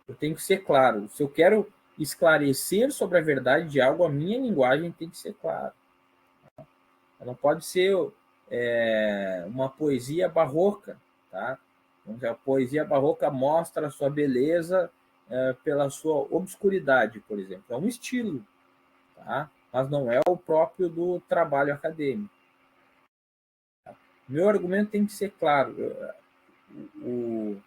Eu tenho que ser claro. Se eu quero esclarecer sobre a verdade de algo, a minha linguagem tem que ser clara. Tá? Ela não pode ser uma poesia barroca, tá? A poesia barroca mostra a sua beleza pela sua obscuridade, por exemplo. É um estilo, tá? Mas não é o próprio do trabalho acadêmico. Tá? Meu argumento tem que ser claro. O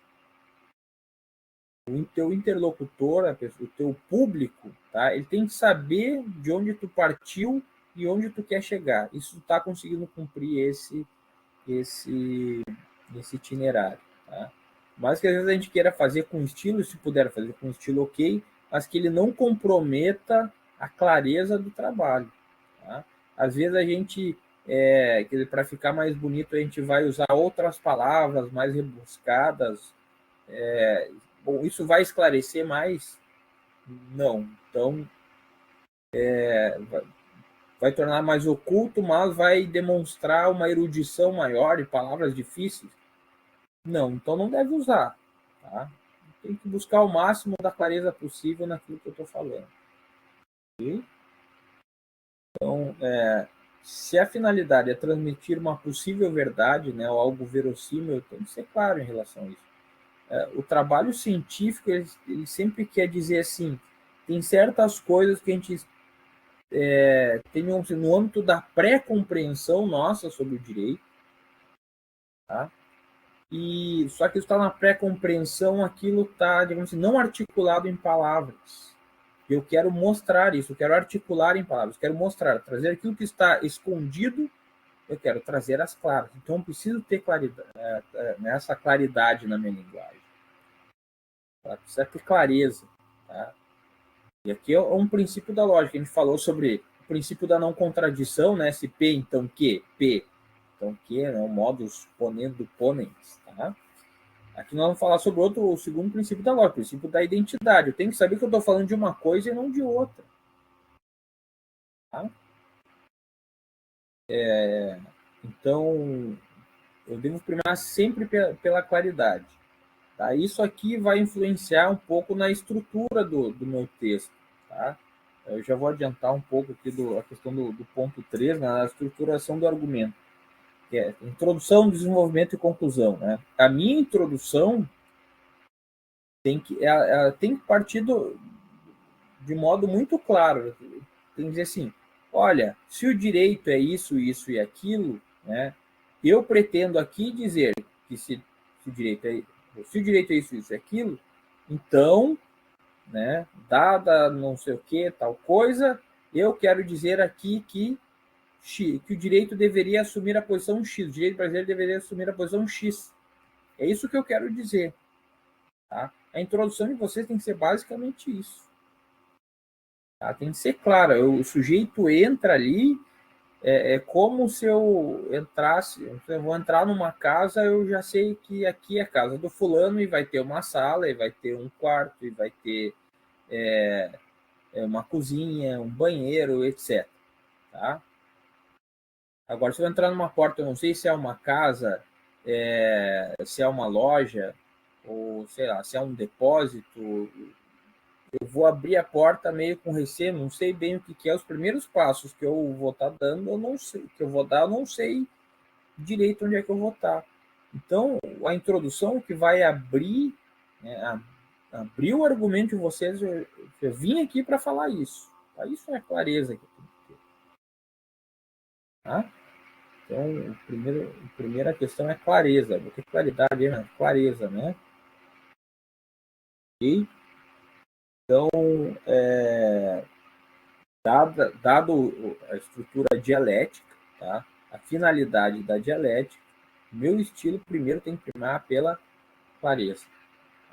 teu interlocutor, o teu público, tá? Ele tem que saber de onde tu partiu e onde tu quer chegar. Isso está conseguindo cumprir esse itinerário. Tá? Mas que às vezes a gente queira fazer com estilo, se puder fazer com estilo ok, mas que ele não comprometa a clareza do trabalho. Tá? Às vezes a gente, para ficar mais bonito, a gente vai usar outras palavras mais rebuscadas. Bom, isso vai esclarecer mais? Não. Então, vai tornar mais oculto, mas vai demonstrar uma erudição maior e palavras difíceis? Não, então não deve usar. Tá? Tem que buscar o máximo da clareza possível naquilo que eu estou falando. Okay? Então, se a finalidade é transmitir uma possível verdade, né, ou algo verossímil, tem que ser claro em relação a isso. O trabalho científico, ele sempre quer dizer assim, tem certas coisas que a gente tem no âmbito da pré-compreensão nossa sobre o direito, tá? E só que está na pré-compreensão, aquilo está, digamos assim, não articulado em palavras. Eu quero mostrar isso, eu quero articular em palavras, quero mostrar, trazer aquilo que está escondido eu quero trazer as claras. Então, eu preciso ter claridade, essa claridade na minha linguagem. Ela precisa ter clareza. Tá? E aqui é um princípio da lógica. A gente falou sobre o princípio da não contradição, né? Se P, então Q. P, então Q, né? O modus ponendo ponens. Tá? Aqui nós vamos falar sobre o segundo princípio da lógica, o princípio da identidade. Eu tenho que saber que eu estou falando de uma coisa e não de outra. Tá? Então, eu devo primar sempre pela claridade. Tá? Isso aqui vai influenciar um pouco na estrutura do meu texto. Tá? Eu já vou adiantar um pouco aqui a questão do ponto 3, né, a estruturação do argumento, que é introdução, desenvolvimento e conclusão. Né? A minha introdução ela tem que partir de modo muito claro. Tem que dizer assim, olha, se o direito é isso, isso e aquilo, né, eu pretendo aqui dizer que se o direito é isso, isso e aquilo, então, né, dada não sei o que, tal coisa, eu quero dizer aqui que o direito deveria assumir a posição X, o direito brasileiro deveria assumir a posição X. É isso que eu quero dizer. Tá? A introdução de vocês tem que ser basicamente isso. Tá? Tem que ser claro, o sujeito entra ali, é como se eu entrasse, eu vou entrar numa casa, eu já sei que aqui é a casa do fulano e vai ter uma sala, e vai ter um quarto, e vai ter uma cozinha, um banheiro, etc. Tá? Agora, se eu entrar numa porta, eu não sei se é uma casa, se é uma loja, ou sei lá, se é um depósito, eu vou abrir a porta meio com receio, não sei bem o que é. Os primeiros passos que eu vou estar dando, eu não sei, que eu vou dar, eu não sei direito onde é que eu vou estar. Então, a introdução que vai abrir, né, abrir o argumento de vocês, eu vim aqui para falar isso. Tá? Isso é clareza que eu tenho que ter. Tá? Então, a primeira questão é clareza. Vou ter claridade, né? Clareza, né? E, então, dado a estrutura dialética, tá? A finalidade da dialética, meu estilo primeiro tem que primar pela clareza.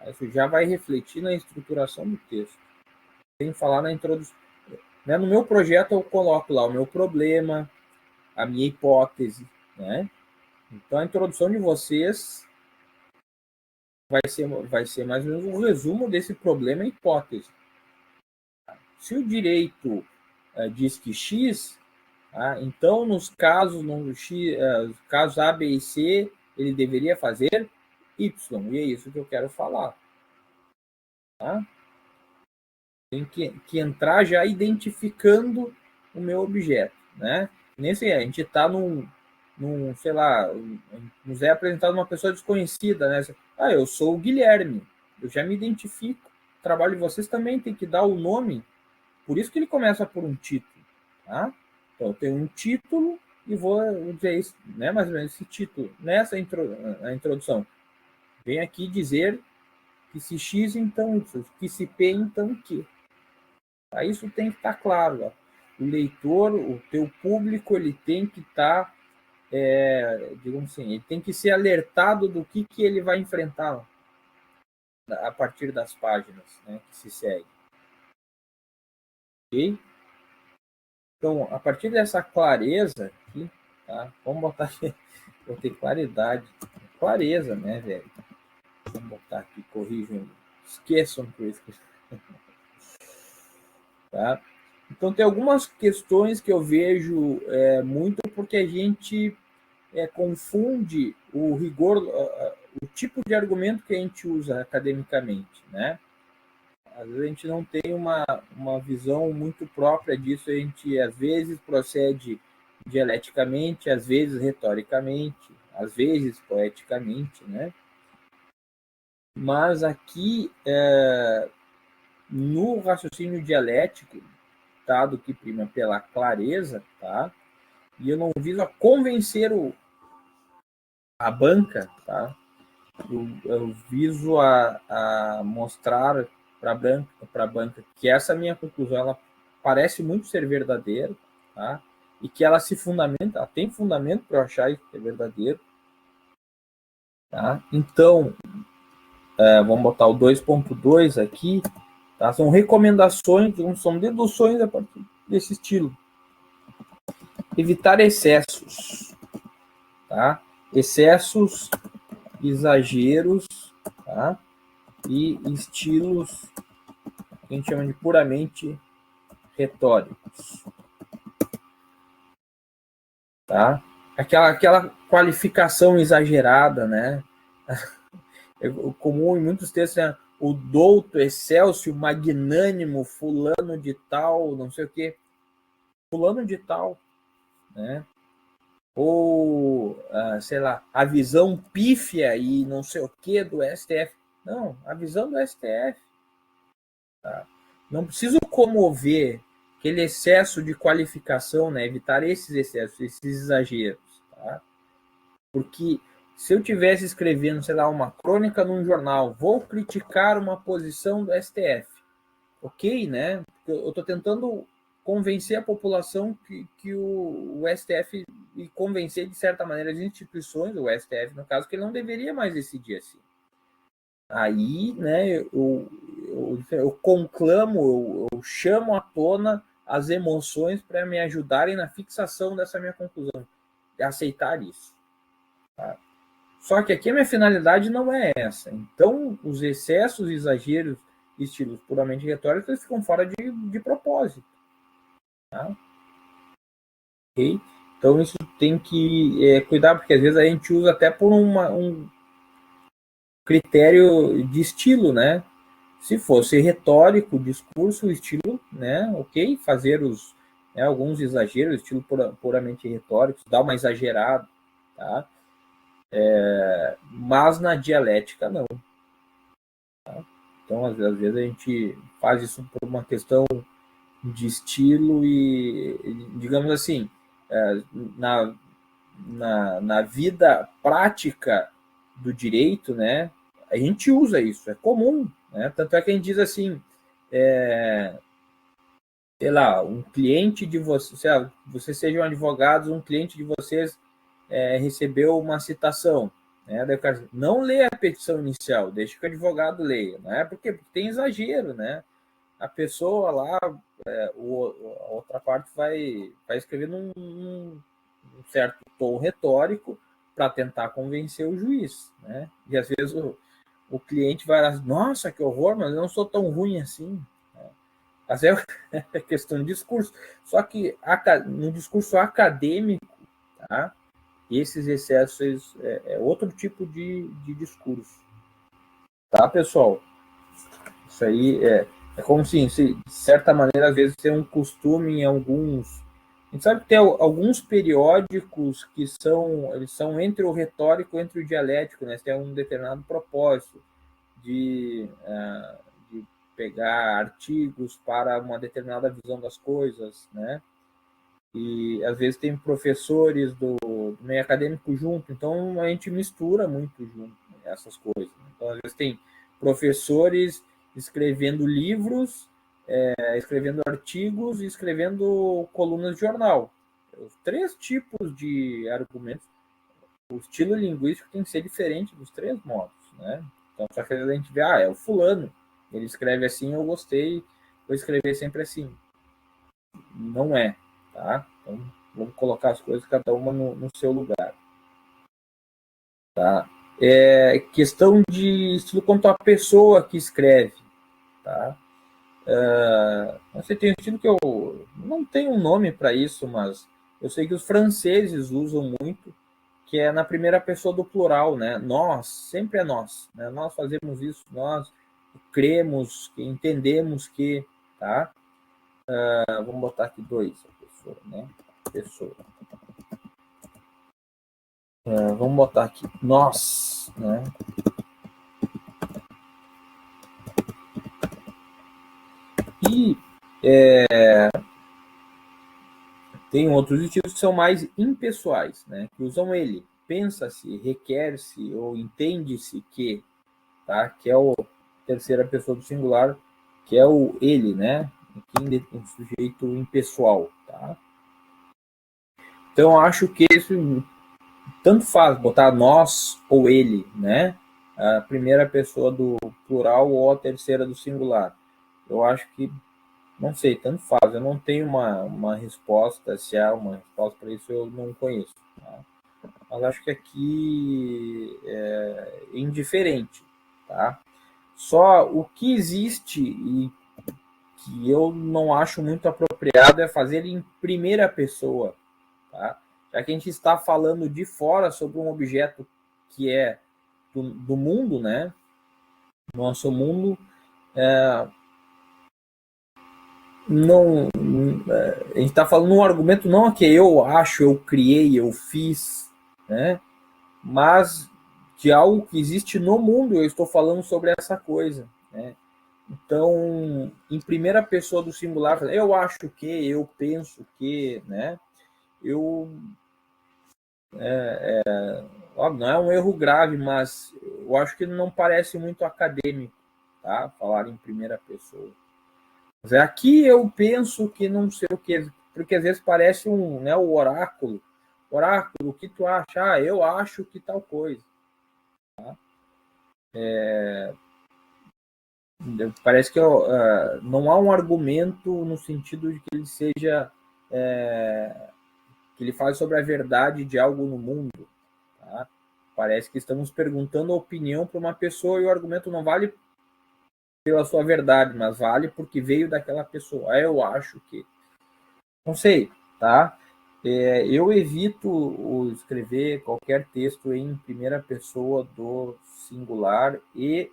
Isso já vai refletir na estruturação do texto. Tem que falar na introdução. Né? No meu projeto eu coloco lá o meu problema, a minha hipótese, né? Então a introdução de vocês vai ser mais ou menos um resumo desse problema e hipótese. Se o direito diz que X, então nos casos, casos A, B e C, ele deveria fazer Y, e é isso que eu quero falar. Tá? Tem que entrar já identificando o meu objeto. Né? Nesse, a gente está sei lá, nos é apresentado uma pessoa desconhecida, né? Eu sou o Guilherme, eu já me identifico. O trabalho de vocês também tem que dar o nome, por isso que ele começa por um título. Tá? Então, eu tenho um título e vou dizer isso, né? Mais ou menos esse título, nessa introdução. Vem aqui dizer que se X, então Y, que se P, então Q. Tá? Isso tem que estar claro. Ó. O leitor, o teu público, ele tem que estar, digamos assim, ele tem que ser alertado do que ele vai enfrentar a partir das páginas, né, que se segue. Ok? Então, a partir dessa clareza aqui, tá? Vamos botar aqui, vou ter claridade, clareza, né, velho? Vamos botar aqui, corrijam, esqueçam que eu esqueci. Tá? Então, tem algumas questões que eu vejo muito porque a gente confunde o rigor, o tipo de argumento que a gente usa academicamente, né? Às vezes a gente não tem uma visão muito própria disso, a gente às vezes procede dialeticamente, às vezes retoricamente, às vezes poeticamente, né? Mas aqui, no raciocínio dialético, dado que prima pela clareza, tá? E eu não viso a convencer a banca, tá? Eu viso a mostrar para a banca que essa minha conclusão ela parece muito ser verdadeira, tá? e que ela se fundamenta, ela tem fundamento para eu achar isso que é verdadeiro. Tá? Então, vamos botar o 2.2 aqui, tá? São recomendações, são deduções a partir desse estilo. Evitar excessos, tá? Excessos, exageros, tá? E estilos que a gente chama de puramente retóricos, tá? Aquela qualificação exagerada, né? É comum em muitos textos, né? O douto, excelso, magnânimo, fulano de tal, não sei o quê. Fulano de tal, né? Ou, sei lá, a visão pífia e não sei o quê do STF. Não, a visão do STF. Tá? Não preciso comover aquele excesso de qualificação, né? Evitar esses excessos, esses exageros. Tá? Porque se eu tivesse escrevendo, sei lá, uma crônica num jornal, vou criticar uma posição do STF. Ok, né? Eu estou tentando convencer a população que o STF e convencer, de certa maneira, as instituições, o STF, no caso, que ele não deveria mais decidir assim. Aí, né, eu conclamo, eu chamo à tona as emoções para me ajudarem na fixação dessa minha conclusão, de aceitar isso. Tá? Só que aqui a minha finalidade não é essa. Então, os excessos, exageros, estilos puramente retóricos, eles ficam fora de propósito. Tá? Okay? Então, isso tem que cuidar, porque às vezes a gente usa até por um critério de estilo, né? Se fosse retórico, discurso, estilo, né? Ok, fazer alguns exageros, estilo puramente retórico, dar uma exagerada, tá? Mas na dialética, não. Tá? Então, às vezes, a gente faz isso por uma questão de estilo e, digamos assim, na, na vida prática do direito, né, a gente usa isso, é comum, né? Tanto é que a gente diz assim, sei lá, um cliente de vocês, sei lá, vocês sejam advogados, um cliente de vocês recebeu uma citação, né? Daí o cara diz, não lê a petição inicial, deixa que o advogado leia, né? Porque tem exagero, né? A pessoa lá, a outra parte vai escrever num certo tom retórico para tentar convencer o juiz, né? E às vezes o cliente vai lá, nossa, que horror, mas eu não sou tão ruim assim. Mas é questão de discurso. Só que no discurso acadêmico, tá? Esses excessos é outro tipo de discurso. Tá, pessoal? Isso aí é como se, de certa maneira, às vezes tem um costume em alguns. A gente sabe que tem alguns periódicos que eles são entre o retórico e entre o dialético, né? Tem um determinado propósito de pegar artigos para uma determinada visão das coisas, né? E às vezes tem professores do meio acadêmico junto, então a gente mistura muito junto essas coisas. Então, às vezes tem professores escrevendo livros, escrevendo artigos e escrevendo colunas de jornal. Os três tipos de argumentos, o estilo linguístico tem que ser diferente dos três modos, né? Então, só que a gente vê, é o fulano, ele escreve assim, eu gostei, vou escrever sempre assim. Não é, tá? Então, vamos colocar as coisas cada uma no seu lugar. Tá? Questão de estilo quanto à pessoa que escreve. Tá? Você tem um estilo que eu não tenho um nome para isso, mas eu sei que os franceses usam muito, que é na primeira pessoa do plural, né? Nós, sempre é nós, né? Nós fazemos isso, nós cremos, que entendemos que, tá? Vamos botar aqui dois, a pessoa, né? Pessoa. Vamos botar aqui nós, né? E tem outros estilos que são mais impessoais, né? Que usam ele, pensa-se, requer-se ou entende-se que, tá? Que é o terceira pessoa do singular, que é o ele, né? Um sujeito impessoal, tá? Então, eu acho que isso tanto faz botar nós ou ele, né? A primeira pessoa do plural ou a terceira do singular. Eu acho que, não sei, tanto faz. Eu não tenho uma resposta, se há uma resposta para isso, eu não conheço. Tá? Mas acho que aqui é indiferente, tá? Só o que existe e que eu não acho muito apropriado é fazer em primeira pessoa, tá? Já que a gente está falando de fora sobre um objeto que é do mundo, né? Nosso mundo, não, a gente está falando um argumento não é que eu acho, eu criei, eu fiz, né? Mas de algo que existe no mundo, eu estou falando sobre essa coisa, né? Então, em primeira pessoa do singular, eu acho que, eu penso que, né? Eu não é um erro grave, mas eu acho que não parece muito acadêmico, tá? Falar em primeira pessoa. Mas aqui eu penso que não sei o que, porque às vezes parece né, o oráculo. Oráculo, o que tu acha? Ah, eu acho que tal coisa. Tá? Parece que não há um argumento no sentido de que ele seja que ele fale sobre a verdade de algo no mundo. Tá? Parece que estamos perguntando a opinião para uma pessoa e o argumento não vale pela sua verdade, mas vale porque veio daquela pessoa. Eu acho que. Não sei, tá? Eu evito escrever qualquer texto em primeira pessoa do singular e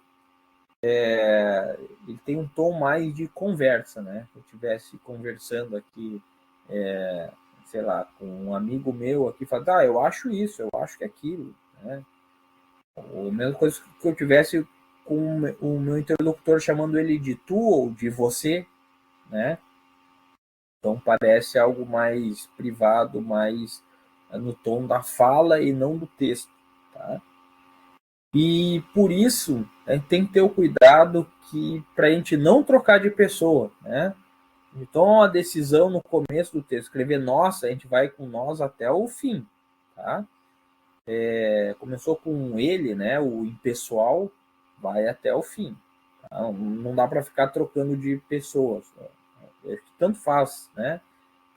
ele tem um tom mais de conversa, né? Se eu estivesse conversando aqui, sei lá, com um amigo meu aqui, falar, eu acho isso, eu acho que é aquilo, né? Ou a mesma coisa que eu tivesse com o meu interlocutor chamando ele de tu ou de você, né? Então parece algo mais privado, mais no tom da fala e não do texto, tá? E por isso a gente tem que ter o cuidado que para a gente não trocar de pessoa, né? Então a decisão no começo do texto, escrever nós, a gente vai com nós até o fim, tá? Começou com ele, né? O impessoal vai até o fim. Tá? Não dá para ficar trocando de pessoas. Tanto faz, né?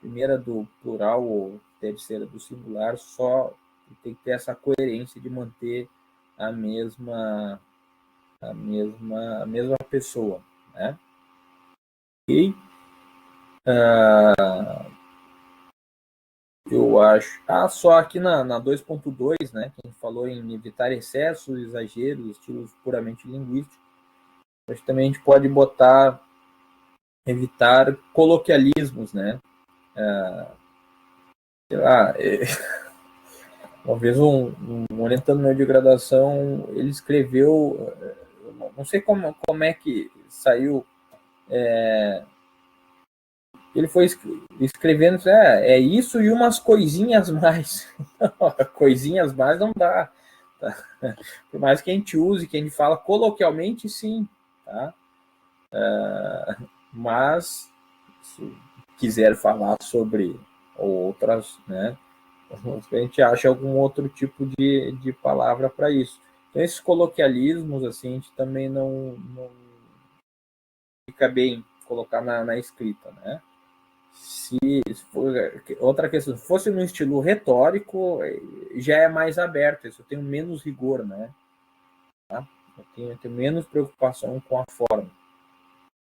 Primeira do plural ou terceira do singular, só tem que ter essa coerência de manter a mesma pessoa, né? E eu acho. Só aqui na 2.2, né? Que a gente falou em evitar excessos, exageros, estilos puramente linguísticos. Acho que também a gente pode botar evitar coloquialismos, né? Sei lá, uma vez um orientando meu de graduação, ele escreveu, não sei como é que saiu, ele foi escrevendo, isso e umas coisinhas mais. Coisinhas mais não dá. Tá? Por mais que a gente use, que a gente fala coloquialmente, sim. Tá? Mas, se quiser falar sobre outras, né? A gente acha algum outro tipo de palavra para isso. Então, esses coloquialismos, assim, a gente também não fica bem colocar na escrita, né? Se for, outra questão, se fosse no estilo retórico, já é mais aberto, isso eu tenho menos rigor, né? Tá? Eu tenho menos preocupação com a forma.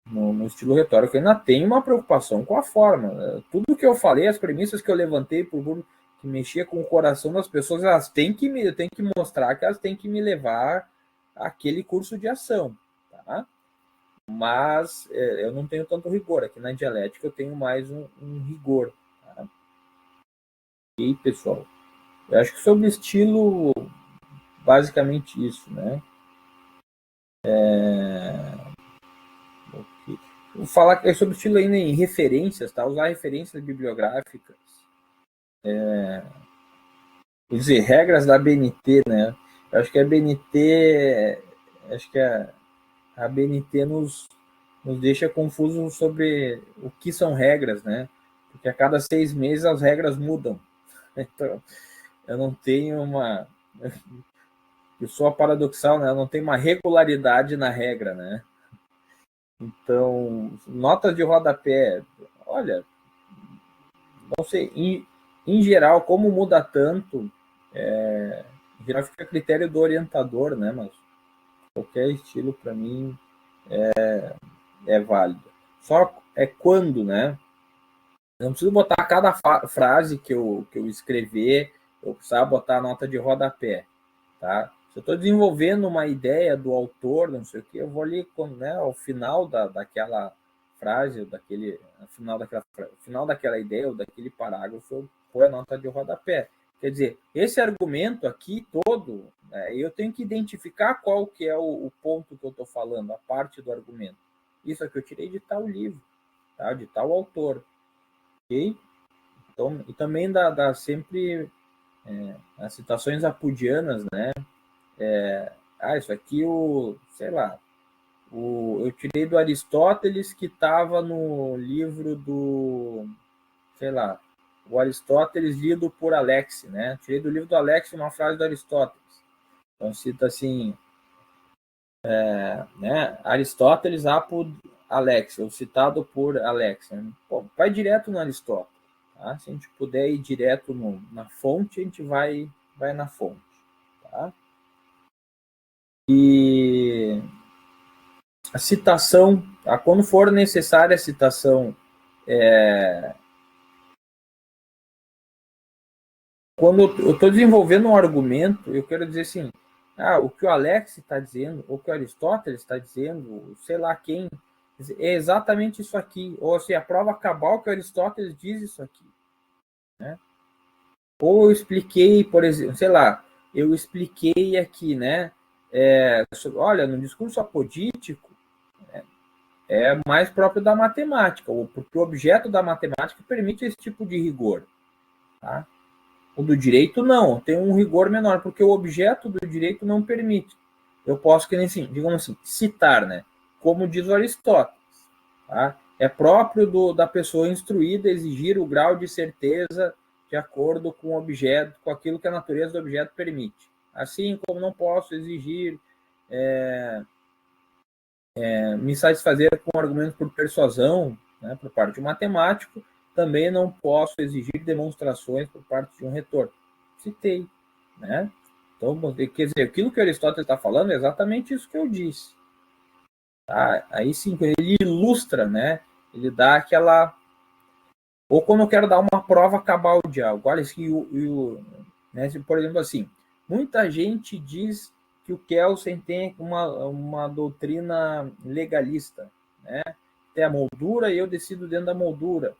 No estilo retórico, eu ainda tenho uma preocupação com a forma. Tudo que eu falei, as premissas que eu levantei por que mexia com o coração das pessoas, elas têm que mostrar que elas têm que me levar àquele curso de ação, tá? Mas eu não tenho tanto rigor. Aqui na dialética eu tenho mais um rigor. Tá? E, pessoal, eu acho que sobre estilo, basicamente isso, né? Vou falar sobre estilo ainda em referências, tá? Usar referências bibliográficas. Quer dizer, regras da BNT, né? Eu acho que a BNT, acho que a BNT nos deixa confuso sobre o que são regras, né? Porque a cada 6 meses as regras mudam. Então, eu não tenho uma... Eu sou paradoxal, né? Eu não tenho uma regularidade na regra, né? Então, notas de rodapé, olha, não sei, em geral, como muda tanto, em geral fica a critério do orientador, né? Mas qualquer estilo, para mim, é válido. Só é quando, né? Eu não preciso botar cada frase que eu escrever, eu precisava botar a nota de rodapé, tá? Se eu estou desenvolvendo uma ideia do autor, não sei o que, eu vou ali, né, ao final daquela frase, final daquela ideia ou daquele parágrafo, eu ponho a nota de rodapé. Quer dizer, esse argumento aqui todo, né, eu tenho que identificar qual que é o ponto que eu estou falando, a parte do argumento. Isso aqui eu tirei de tal livro, tá? De tal autor. Ok? Então, e também dá sempre as citações apudianas, né? Isso aqui, sei lá, eu tirei do Aristóteles que estava no livro do, sei lá, o Aristóteles lido por Alex, né? Tirei do livro do Alex uma frase do Aristóteles. Então cita assim, né? Aristóteles apud Alex, ou citado por Alex. Né? Pô, vai direto no Aristóteles. Tá? Se a gente puder ir direto na fonte, a gente vai na fonte. Tá? E a citação, tá? Quando for necessária a citação, quando eu estou desenvolvendo um argumento, eu quero dizer assim, o que o Alex está dizendo, ou o que o Aristóteles está dizendo, sei lá quem, é exatamente isso aqui. Ou se a prova cabal que o Aristóteles diz isso aqui. Né? Ou eu expliquei, por exemplo, sei lá, eu expliquei aqui, né? Olha, no discurso apodítico, é mais próprio da matemática, porque o objeto da matemática permite esse tipo de rigor. Tá? O do direito não, tem um rigor menor, porque o objeto do direito não permite. Eu posso, digamos assim, citar, né? Como diz o Aristóteles. Tá? É próprio da pessoa instruída exigir o grau de certeza de acordo com o objeto, com aquilo que a natureza do objeto permite. Assim como não posso exigir me satisfazer com argumentos por persuasão, né, por parte de um matemático, também não posso exigir demonstrações por parte de um retor. Citei, né? Então, quer dizer, aquilo que Aristóteles está falando é exatamente isso que eu disse. Tá? Aí sim, ele ilustra, né? Ele dá aquela... Ou quando eu quero dar uma prova cabal de algo. Olha, né, por exemplo, assim, muita gente diz que o Kelsen tem uma doutrina legalista, né? Tem a moldura e eu decido dentro da moldura.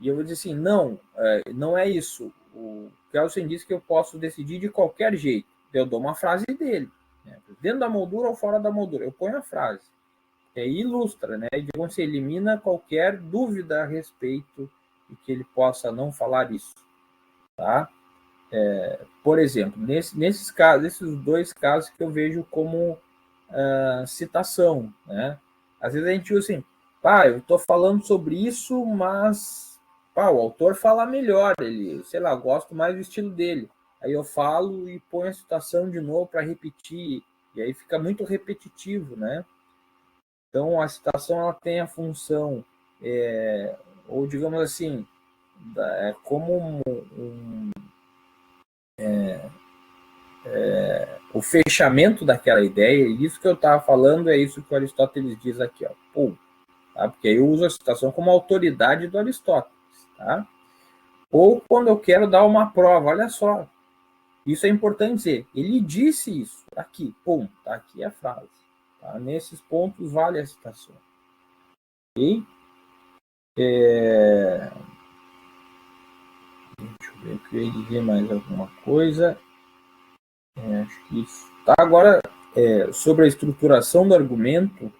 E eu vou dizer assim, não é isso. O Kelsen diz que eu posso decidir de qualquer jeito. Eu dou uma frase dele, né? Dentro da moldura ou fora da moldura. Eu ponho a frase. E aí ilustra, né? E você elimina qualquer dúvida a respeito de que ele possa não falar isso, tá? Por exemplo, nesses casos, esses dois casos que eu vejo como citação, né? Às vezes a gente usa assim, eu estou falando sobre isso, mas o autor fala melhor, ele, sei lá, gosto mais do estilo dele. Aí eu falo e ponho a citação de novo para repetir, e aí fica muito repetitivo, né? Então a citação ela tem a função, ou digamos assim, como o fechamento daquela ideia, e isso que eu estava falando é isso que o Aristóteles diz aqui, ó, tá? Porque aí eu uso a citação como autoridade do Aristóteles, tá? Ou quando eu quero dar uma prova, olha só, isso é importante dizer, ele disse isso, aqui, tá aqui a frase, tá? Nesses pontos vale a citação. Ok? Deixa eu ver, eu queria dizer mais alguma coisa. Acho que isso. Tá, agora, sobre a estruturação do argumento,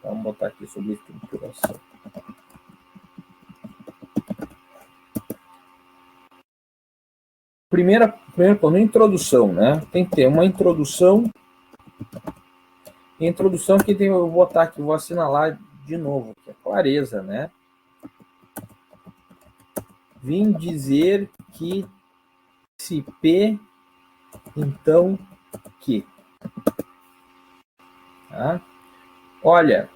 vamos botar aqui sobre a estruturação. Primeiro plano, introdução, né? Tem que ter uma introdução. E a introdução que eu vou botar aqui, vou assinalar de novo, que é clareza, né? Vim dizer que se P, então Q. Tá? Olha,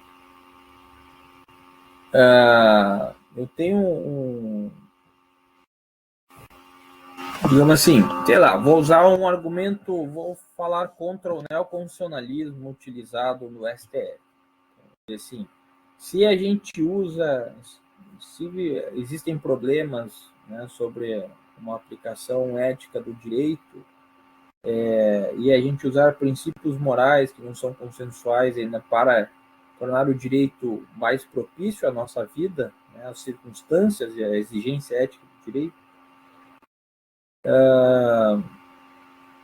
eu tenho digamos assim, sei lá, vou usar um argumento, vou falar contra o neoconstitucionalismo utilizado no STF. Assim, se a gente usa, se existem problemas, né, sobre uma aplicação ética do direito, e a gente usar princípios morais que não são consensuais ainda para tornar o direito mais propício à nossa vida, né, as circunstâncias e a exigência ética do direito,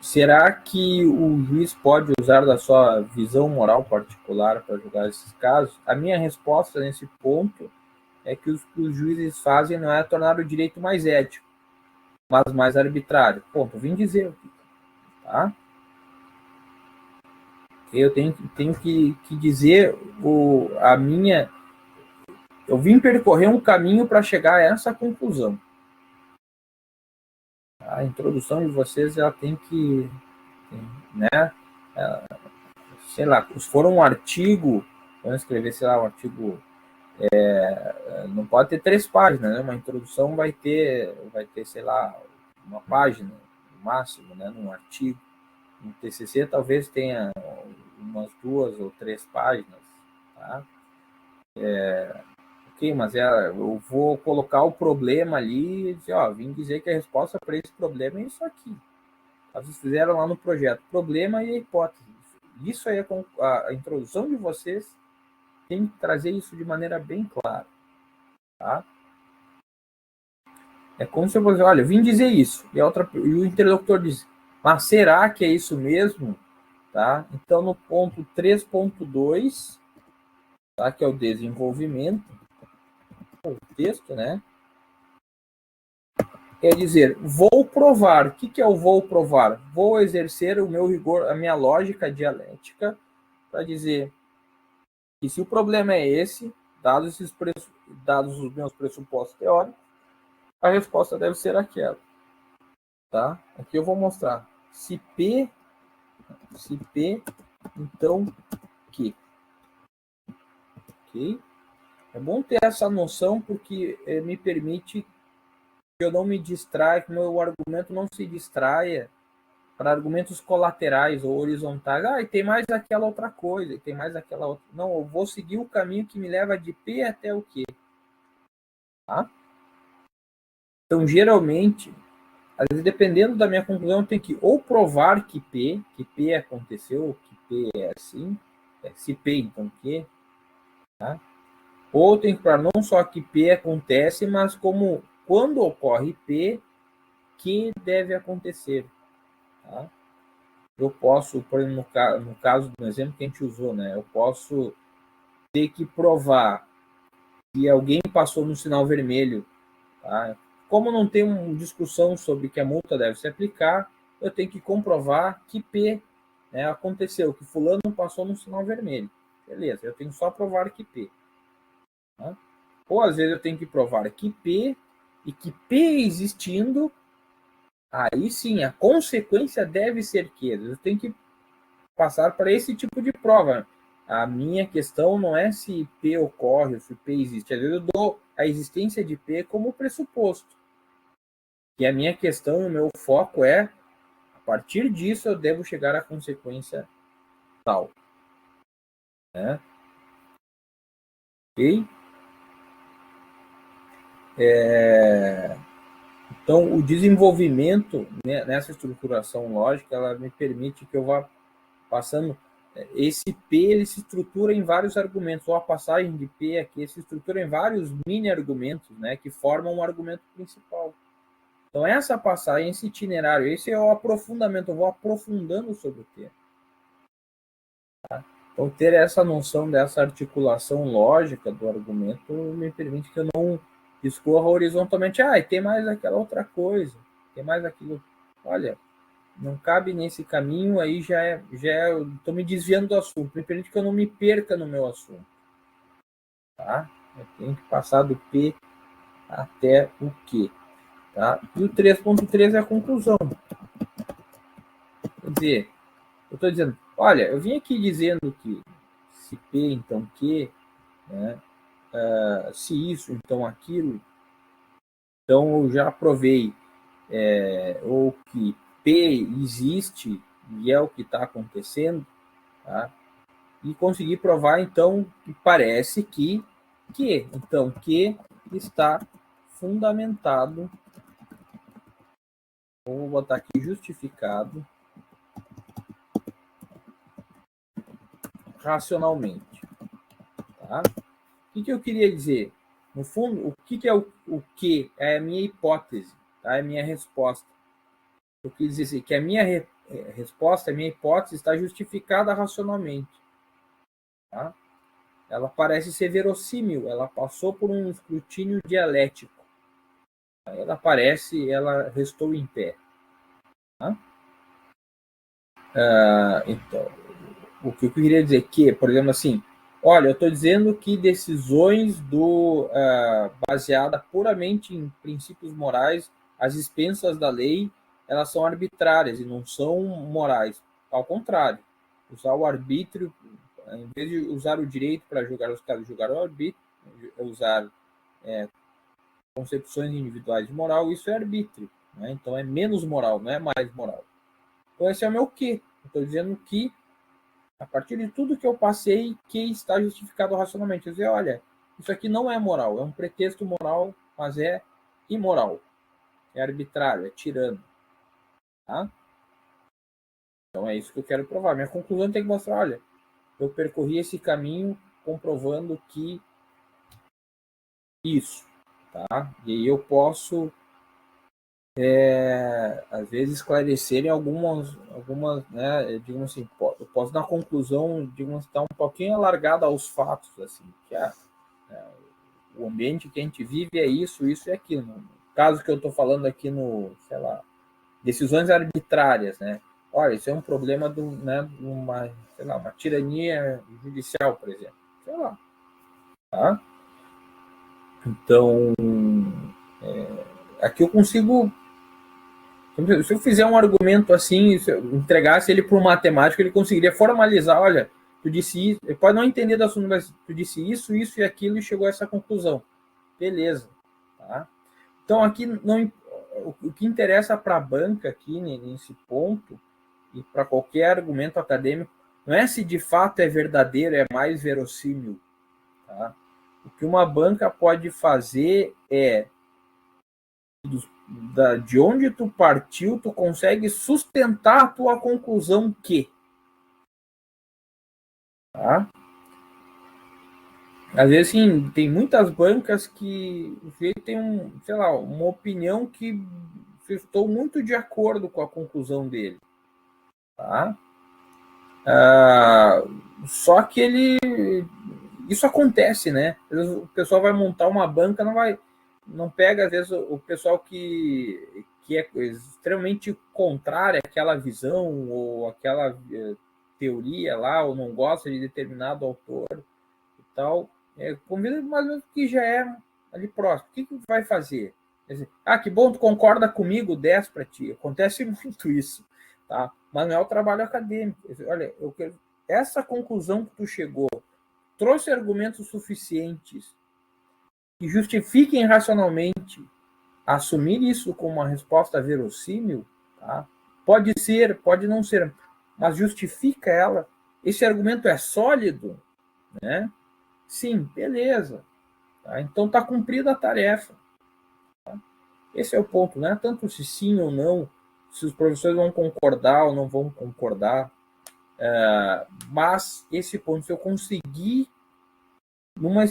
será que o juiz pode usar da sua visão moral particular para julgar esses casos? A minha resposta nesse ponto é que os juízes fazem não é tornar o direito mais ético, mas mais arbitrário. Ponto. Vim dizer, tá? Eu tenho que dizer a minha. Eu vim percorrer um caminho para chegar a essa conclusão. A introdução de vocês ela tem que, né? Sei lá, se for um artigo, vamos escrever, sei lá, um artigo. Não pode ter 3 páginas, né? Uma introdução vai ter, sei lá, uma página no máximo, né? Num artigo. No TCC talvez tenha umas 2 ou 3 páginas, tá? Ok, mas eu vou colocar o problema ali e dizer, vim dizer que a resposta para esse problema é isso aqui. Vocês fizeram lá no projeto, problema e a hipótese. Isso aí, a introdução de vocês tem que trazer isso de maneira bem clara, tá? É como se eu fosse, olha, eu vim dizer isso, e o interlocutor diz, mas será que é isso mesmo? Tá? Então, no ponto 3.2, tá? Que é o desenvolvimento, o texto, né? Quer dizer, vou provar. O que é o vou provar? Vou exercer o meu rigor, a minha lógica dialética, para dizer que se o problema é esse, dados os meus pressupostos teóricos, a resposta deve ser aquela. Tá? Aqui eu vou mostrar. Se P, então Q. Ok? É bom ter essa noção porque me permite que eu não me distraia, que meu argumento não se distraia para argumentos colaterais ou horizontais. E tem mais aquela outra coisa, tem mais aquela outra. Não, eu vou seguir o caminho que me leva de P até o Q. Tá? Então, geralmente, às vezes, dependendo da minha conclusão, eu tenho que ou provar que P aconteceu, que P é assim, se P, então Q. Tá? Ou tem que provar não só que P acontece, mas como quando ocorre P, que deve acontecer. Tá? Eu posso, por exemplo, no caso do exemplo que a gente usou, né? Eu posso ter que provar que alguém passou no sinal vermelho. Tá? Como não tem uma discussão sobre que a multa deve se aplicar, eu tenho que comprovar que P, né, aconteceu, que fulano passou no sinal vermelho. Beleza, eu tenho só provar que P. Tá? Ou às vezes eu tenho que provar que P, e que P existindo, aí sim, a consequência deve ser que. Eu tenho que passar para esse tipo de prova. A minha questão não é se P ocorre ou se P existe. Às vezes eu dou a existência de P como pressuposto. E a minha questão, o meu foco é, a partir disso, eu devo chegar à consequência tal. Né? Ok? Então, o desenvolvimento, né, nessa estruturação lógica, ela me permite que eu vá passando. Esse P ele se estrutura em vários argumentos, ou a passagem de P aqui se estrutura em vários mini-argumentos, né, que formam um argumento principal. Então, essa passagem, esse itinerário, esse é o aprofundamento, eu vou aprofundando sobre o tema. Tá? Então, ter essa noção dessa articulação lógica do argumento me permite que eu não discorra horizontalmente. E tem mais aquela outra coisa, tem mais aquilo. Olha, não cabe nesse caminho, aí estou me desviando do assunto. Me permite que eu não me perca no meu assunto. Tá? Eu tenho que passar do P até o Q. Tá? E o 3.3 é a conclusão. Quer dizer, eu estou dizendo, olha, eu vim aqui dizendo que se P, então Q, né? Se isso, então aquilo. Então eu já provei ou que P existe e é o que está acontecendo, tá? E consegui provar, então, que parece que então, que está fundamentado, vou botar aqui, justificado racionalmente, tá? O que eu queria dizer? No fundo, o que é o que? É a minha hipótese, tá? É a minha resposta. Eu quis dizer assim, que a minha resposta, a minha hipótese está justificada racionalmente, tá? Ela parece ser verossímil, ela passou por um escrutínio dialético. Ela restou em pé. Tá? Então, o que eu queria dizer que, por exemplo, assim, olha, eu estou dizendo que decisões baseadas puramente em princípios morais, às expensas da lei, elas são arbitrárias e não são morais. Ao contrário, usar o arbítrio, em vez de usar o direito para julgar os casos, julgar o arbítrio, usar concepções individuais de moral, isso é arbítrio. Né? Então é menos moral, não é mais moral. Então esse é o meu que. Estou dizendo que, a partir de tudo que eu passei, que está justificado racionalmente. Eu dizer, olha, isso aqui não é moral, é um pretexto moral, mas é imoral. É arbitrário, é tirano. Tá? Então é isso que eu quero provar. Minha conclusão tem que mostrar, olha, eu percorri esse caminho comprovando que isso. Tá? E aí eu posso às vezes esclarecerem algumas, né, digamos assim, eu posso dar conclusão, digamos, estar um pouquinho alargada aos fatos, assim, que o ambiente que a gente vive é isso e aquilo. No caso que eu estou falando aqui sei lá, decisões arbitrárias, né? Olha, isso é um problema né, sei lá, uma tirania judicial, por exemplo. Sei lá, tá? Então, aqui eu consigo. Se eu fizer um argumento assim, se eu entregasse ele para um matemático, ele conseguiria formalizar, olha, tu disse isso, ele pode não entender da sua, mas tu disse isso e aquilo e chegou a essa conclusão. Beleza. Tá? Então aqui não, o que interessa para a banca aqui nesse ponto e para qualquer argumento acadêmico não é se de fato é verdadeiro, é mais verossímil. Tá? O que uma banca pode fazer é de onde tu partiu, tu consegue sustentar a tua conclusão que. Tá? Às vezes, sim, tem muitas bancas que tem sei lá, uma opinião que estou muito de acordo com a conclusão dele. Tá? Só que isso acontece, né? Às vezes o pessoal vai montar uma banca, não pega, às vezes, o pessoal que é extremamente contrário àquela visão ou àquela teoria lá, ou não gosta de determinado autor e tal, convida mais ou menos que já é ali próximo. O que vai fazer? Quer dizer, que bom, tu concorda comigo, 10 para ti. Acontece muito isso, tá? Mas não é o trabalho acadêmico. Olha, essa conclusão que tu chegou, trouxe argumentos suficientes que justifiquem racionalmente assumir isso como uma resposta verossímil, tá? Pode ser, pode não ser, mas justifica ela. Esse argumento é sólido, né? Sim, beleza. Tá? Então está cumprida a tarefa. Tá? Esse é o ponto, não é tanto se sim ou não, se os professores vão concordar ou não vão concordar, mas esse ponto, se eu conseguir numa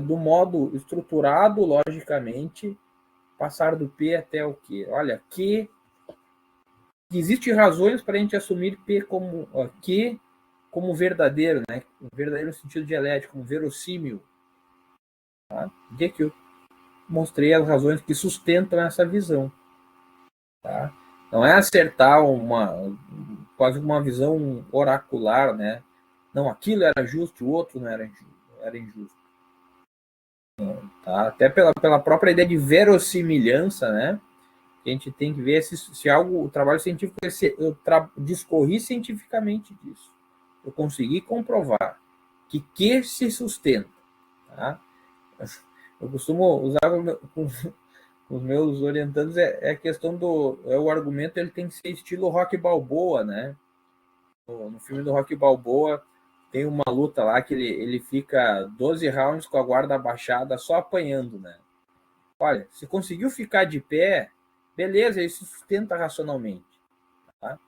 do modo estruturado logicamente, passar do P até o Q. Olha, Q, existem razões para a gente assumir P como Q como verdadeiro, né? Verdadeiro no sentido dialético, como verossímil. Tá? E aqui eu mostrei as razões que sustentam essa visão. Tá? Não é acertar quase uma visão oracular, né? Não, aquilo era justo, o outro não era injusto. Tá? Até pela própria ideia de verossimilhança, né? A gente tem que ver se algo, o trabalho científico, eu discorri cientificamente disso. Eu consegui comprovar que se sustenta. Tá? Eu costumo usar com os meus orientandos a questão o argumento, ele tem que ser estilo Rock Balboa, né? No filme do Rock Balboa tem uma luta lá que ele fica 12 rounds com a guarda abaixada só apanhando, né? Olha, se conseguiu ficar de pé, beleza, ele se sustenta racionalmente. Tá?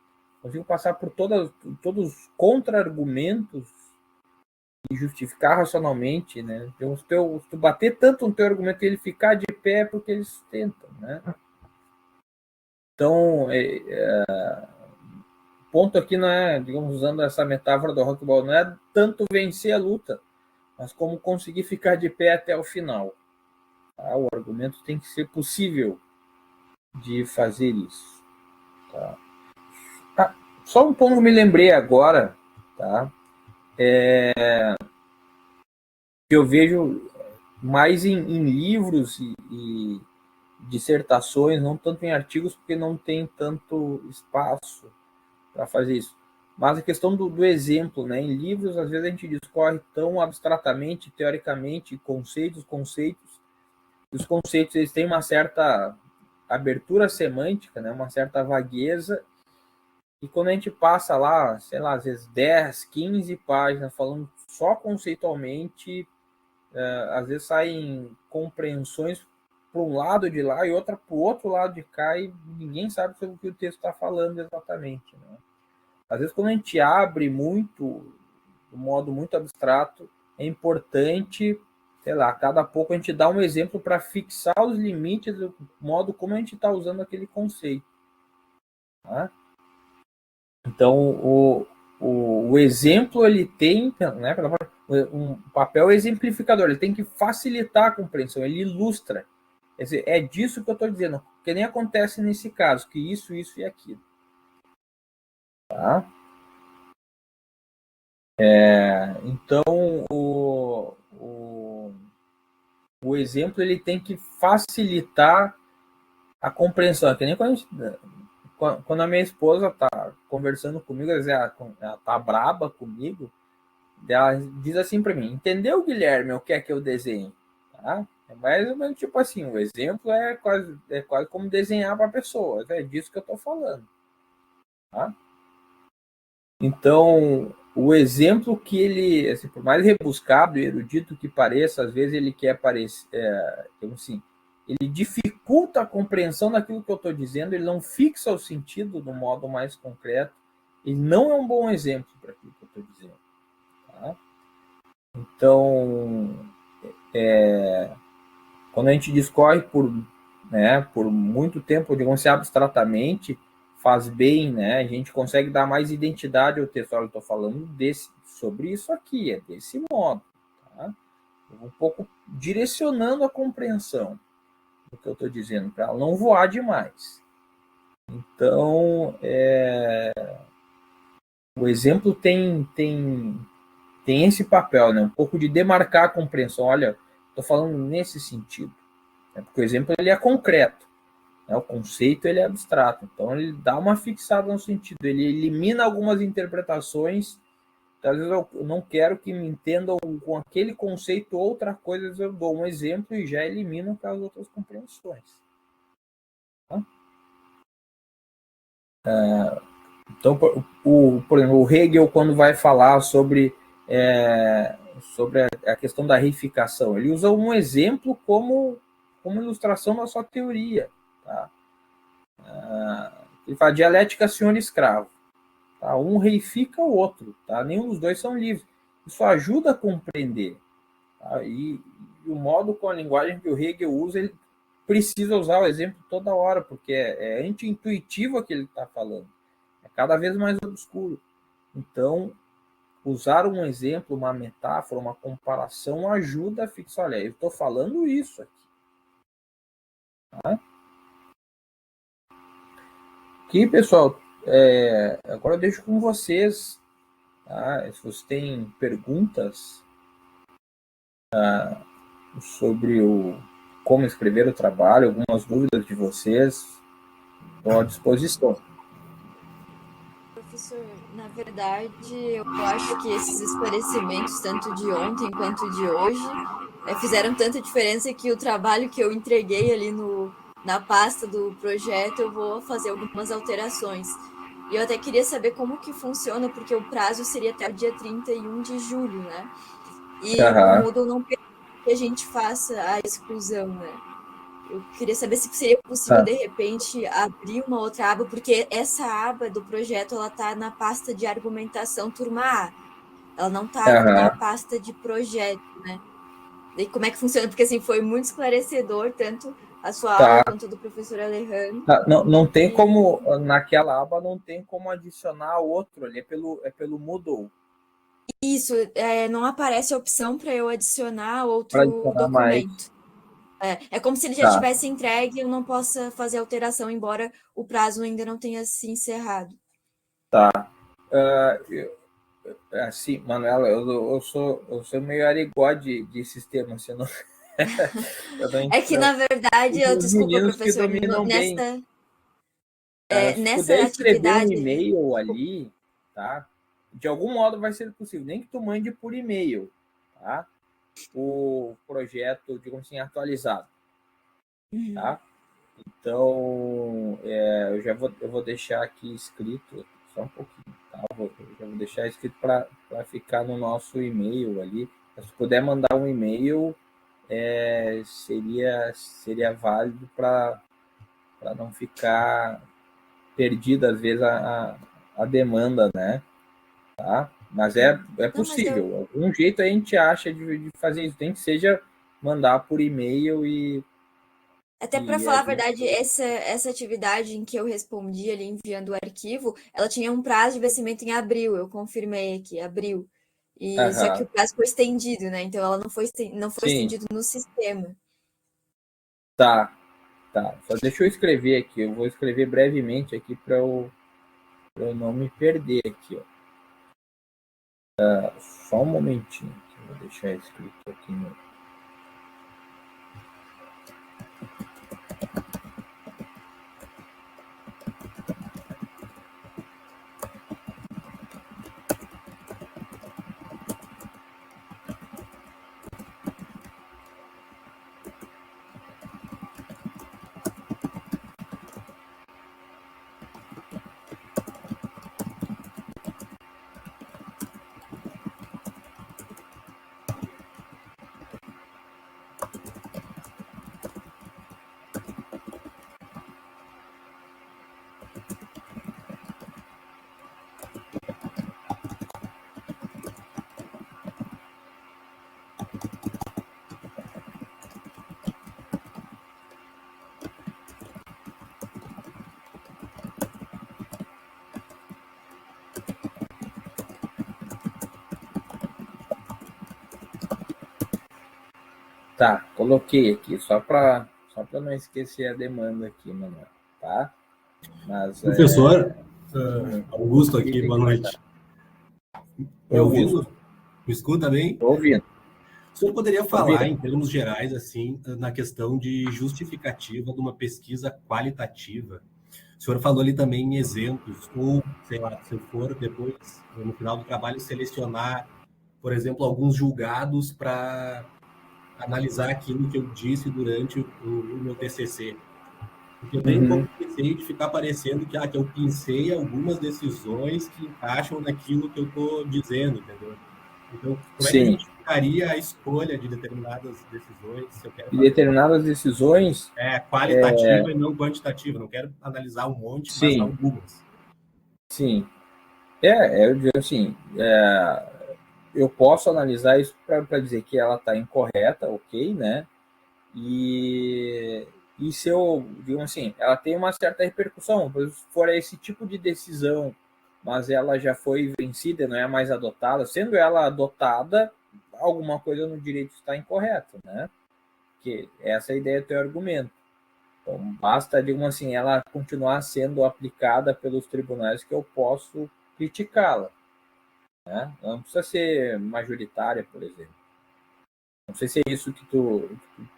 Conseguiu passar por todos os contra-argumentos e justificar racionalmente, né? Então, se tu bater tanto no teu argumento que ele ficar de pé, é porque ele sustenta, né? Então, o ponto aqui não é, digamos, usando essa metáfora do rockball, não é tanto vencer a luta, mas como conseguir ficar de pé até o final. Tá? O argumento tem que ser possível de fazer isso. Tá? Só um ponto que me lembrei agora, tá? Que eu vejo mais em livros e dissertações, não tanto em artigos, porque não tem tanto espaço para fazer isso. Mas a questão do exemplo, né? Em livros, às vezes a gente discorre tão abstratamente, teoricamente, conceitos, e os conceitos eles têm uma certa abertura semântica, né? Uma certa vagueza, e quando a gente passa lá, sei lá, às vezes 10, 15 páginas falando só conceitualmente, às vezes saem compreensões para um lado de lá e outra para o outro lado de cá, e ninguém sabe sobre o que o texto está falando exatamente. Né? Às vezes, quando a gente abre muito, de um modo muito abstrato, é importante, sei lá, a cada pouco a gente dá um exemplo para fixar os limites do modo como a gente está usando aquele conceito. Tá? Então, o exemplo ele tem, né, um papel exemplificador, ele tem que facilitar a compreensão, ele ilustra. Quer dizer, é disso que eu estou dizendo, que nem acontece nesse caso, que isso e aquilo. Tá? Então, o exemplo ele tem que facilitar a compreensão. É que nem quando a minha esposa está conversando comigo, ela está braba comigo, ela diz assim para mim: entendeu, Guilherme, o que é que eu desenho? Tá? É mais ou menos tipo assim: o exemplo é quase como desenhar para a pessoa. É disso que eu estou falando. Tá? Então, o exemplo que ele, assim, por mais rebuscado e erudito que pareça, às vezes ele quer parecer, assim, ele dificulta a compreensão daquilo que eu estou dizendo, ele não fixa o sentido do modo mais concreto, ele não é um bom exemplo para aquilo que eu estou dizendo. Tá? Então, quando a gente discorre por muito tempo, digamos assim, abstratamente, faz bem, né? A gente consegue dar mais identidade ao texto. Olha, eu estou falando sobre isso aqui, é desse modo. Tá? Um pouco direcionando a compreensão do que eu estou dizendo, para ela não voar demais. Então, o exemplo tem esse papel, né? Um pouco de demarcar a compreensão. Olha, estou falando nesse sentido. Né? Porque o exemplo ele é concreto. Né? O conceito ele é abstrato. Então, ele dá uma fixada no sentido. Ele elimina algumas interpretações. Então, às vezes eu não quero que me entendam com aquele conceito outra coisa. Às vezes eu dou um exemplo e já elimino aquelas outras compreensões. Tá? Então, por exemplo, o Hegel, quando vai falar sobre a questão da reificação, ele usa um exemplo como ilustração da sua teoria. Tá? Ele fala dialética senhor-escravo. Tá? Um reifica o outro. Tá? Nenhum dos dois são livres. Isso ajuda a compreender. Tá? E o modo com a linguagem que o Hegel usa, ele precisa usar o exemplo toda hora, porque é anti-intuitivo o que ele está falando. É cada vez mais obscuro. Então, usar um exemplo, uma metáfora, uma comparação ajuda a fixar. Olha, eu estou falando isso aqui. Tá? Aqui, pessoal, agora eu deixo com vocês. Tá? Se vocês têm perguntas, sobre como escrever o trabalho, algumas dúvidas de vocês, estou à disposição. Professor, na verdade, eu acho que esses esclarecimentos, tanto de ontem quanto de hoje, fizeram tanta diferença que o trabalho que eu entreguei ali na pasta do projeto, eu vou fazer algumas alterações. E eu até queria saber como que funciona, porque o prazo seria até o dia 31 de julho, né? E o Aham. Moodle não permite que a gente faça a exclusão, né? Eu queria saber se seria possível, Tá. de repente, abrir uma outra aba, porque essa aba do projeto, ela está na pasta de argumentação turma A. Ela não está na Aham. pasta de projeto, né? E como é que funciona? Porque, assim, foi muito esclarecedor, tanto a sua Tá. aula quanto a do professor Alejandro. Tá. Não tem E como, naquela aba, não tem como adicionar outro, ali é pelo Moodle, isso, não aparece a opção para eu adicionar para outro adicionar mais. documento. É como se ele já Tá. tivesse entregue e eu não possa fazer alteração, embora o prazo ainda não tenha se encerrado. Ah, assim, Manuela, eu sou meio arigó de sistema, assim, eu não É que, na entendo. verdade, eu, Os desculpa, meninos que professor, dominam bem. Se puder nessa escrever um atividade, e-mail ali, tá? De algum modo vai ser possível, nem que tu mande por e-mail, tá? O projeto, digamos assim, atualizado, uhum. tá? Então, eu vou deixar aqui escrito, só um pouquinho, tá? Eu já vou deixar escrito para ficar no nosso e-mail ali. Se puder mandar um e-mail, seria válido para não ficar perdida, às vezes, a demanda, né? Tá? Mas é Não, mas eu, possível. Algum jeito a gente acha de fazer isso. Nem que seja mandar por e-mail até para e a falar a gente. verdade, essa atividade em que eu respondi ali enviando o arquivo, ela tinha um prazo de vencimento em abril, eu confirmei aqui, abril. E só que o Aham. prazo foi estendido, né? Então ela não foi Sim, estendido no sistema. tá, tá. Só deixa eu escrever aqui. Eu vou escrever brevemente aqui pra eu não me perder aqui, ó. Só um momentinho. Eu vou deixar escrito aqui no. Tá, coloquei aqui, só para não esquecer a demanda aqui, Manuel, tá? Mas Professor, um Augusto pouquinho aqui, tem boa que noite. mandar. Me Oi, ouvindo? Augusto, Me escuta bem? tô ouvindo, O senhor poderia tô falar, ouvindo. em termos gerais, assim, na questão de justificativa de uma pesquisa qualitativa? O senhor falou ali também em exemplos, ou, sei lá, se eu for depois, no final do trabalho, selecionar, por exemplo, alguns julgados para analisar aquilo que eu disse durante o meu TCC. Porque eu tenho um Uhum. pouco de receio de ficar parecendo que eu pensei algumas decisões que encaixam naquilo que eu estou dizendo, entendeu? Então, como é que Sim, justificaria a escolha de determinadas decisões se eu quero e fazer uma determinadas decisões, qualitativa e não quantitativa? Não quero analisar um monte, mas sim, algumas. sim. Eu digo assim, eu posso analisar isso para dizer que ela está incorreta, ok, né? E se eu, digo assim, ela tem uma certa repercussão, se for esse tipo de decisão, mas ela já foi vencida, não é mais adotada, sendo ela adotada, alguma coisa no direito está incorreta, né? Que essa é a ideia do teu argumento. Então, basta, digamos assim, ela continuar sendo aplicada pelos tribunais que eu posso criticá-la, né? Não precisa ser majoritária, por exemplo. Não sei se é isso que tu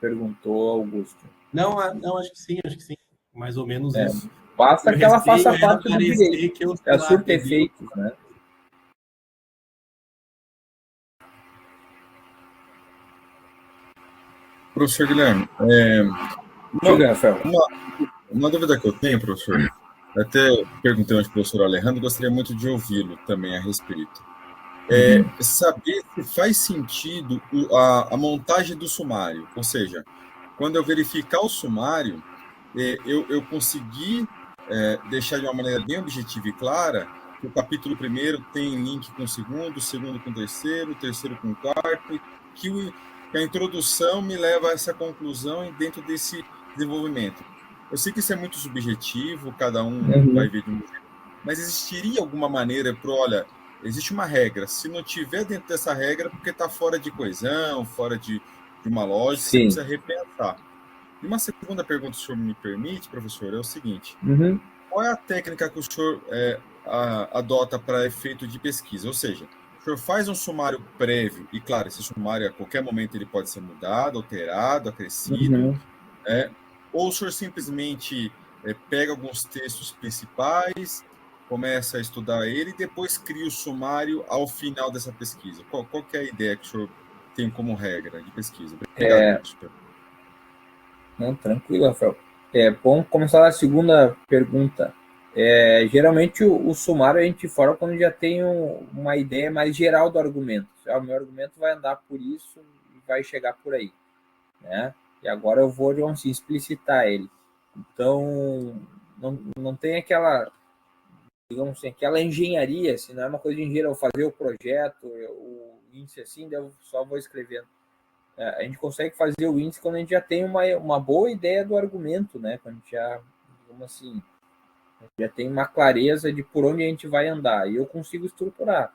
perguntou, Augusto. Não, acho que sim. Mais ou menos isso. Basta que ela faça parte do direito. Que eu, É surto efeitos, né? Professor Guilherme, Diga, Rafael. uma dúvida que eu tenho, professor, até perguntei ao professor Alejandro, gostaria muito de ouvi-lo também a respeito. Saber se faz sentido a montagem do sumário, ou seja, quando eu verificar o sumário, eu consegui deixar de uma maneira bem objetiva e clara que o capítulo primeiro tem link com o segundo com o terceiro com o quarto, que a introdução me leva a essa conclusão dentro desse desenvolvimento. Eu sei que isso é muito subjetivo, cada um vai ver de um jeito, mas existiria alguma maneira para, olha, existe uma regra, se não tiver dentro dessa regra, porque está fora de coesão, fora de uma lógica, você precisa repensar. E uma segunda pergunta, se o senhor me permite, professor, é o seguinte: qual é a técnica que o senhor adota para efeito de pesquisa? Ou seja, o senhor faz um sumário prévio, e claro, esse sumário a qualquer momento ele pode ser mudado, alterado, acrescido, ou o senhor simplesmente pega alguns textos principais, começa a estudar ele e depois cria o sumário ao final dessa pesquisa? Qual que é a ideia que o senhor tem como regra de pesquisa? Obrigado, professor. Não, tranquilo, Rafael. Vamos começar da segunda pergunta. Geralmente o sumário a gente forma quando já tem uma ideia mais geral do argumento. O meu argumento vai andar por isso e vai chegar por aí, né? E agora eu vou, digamos assim, explicitar ele. Então, não tem aquela, digamos assim, aquela engenharia, assim, não é uma coisa de engenheiro, eu fazer o projeto, o índice assim, eu só vou escrevendo. A gente consegue fazer o índice quando a gente já tem uma boa ideia do argumento, né? Quando a gente já, digamos assim, já tem uma clareza de por onde a gente vai andar. E eu consigo estruturar,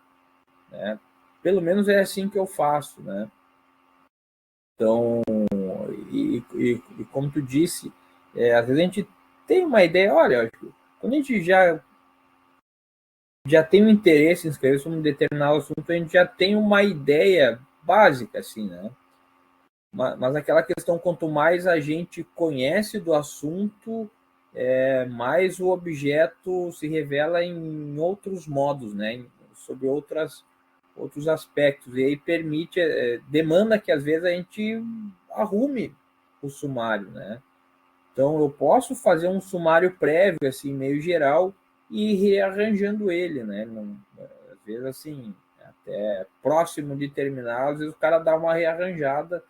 né? Pelo menos é assim que eu faço, né? Então, e como tu disse, às vezes a gente tem uma ideia, olha, quando a gente já tem um interesse em escrever sobre um determinado assunto, a gente já tem uma ideia básica, assim, né? Mas aquela questão, quanto mais a gente conhece do assunto, mais o objeto se revela em outros modos, né? Sobre outros aspectos. E aí permite, demanda que às vezes a gente arrume o sumário, né? Então eu posso fazer um sumário prévio, assim, meio geral, e ir rearranjando ele, né? Às vezes, assim, até próximo de terminar, às vezes o cara dá uma rearranjada.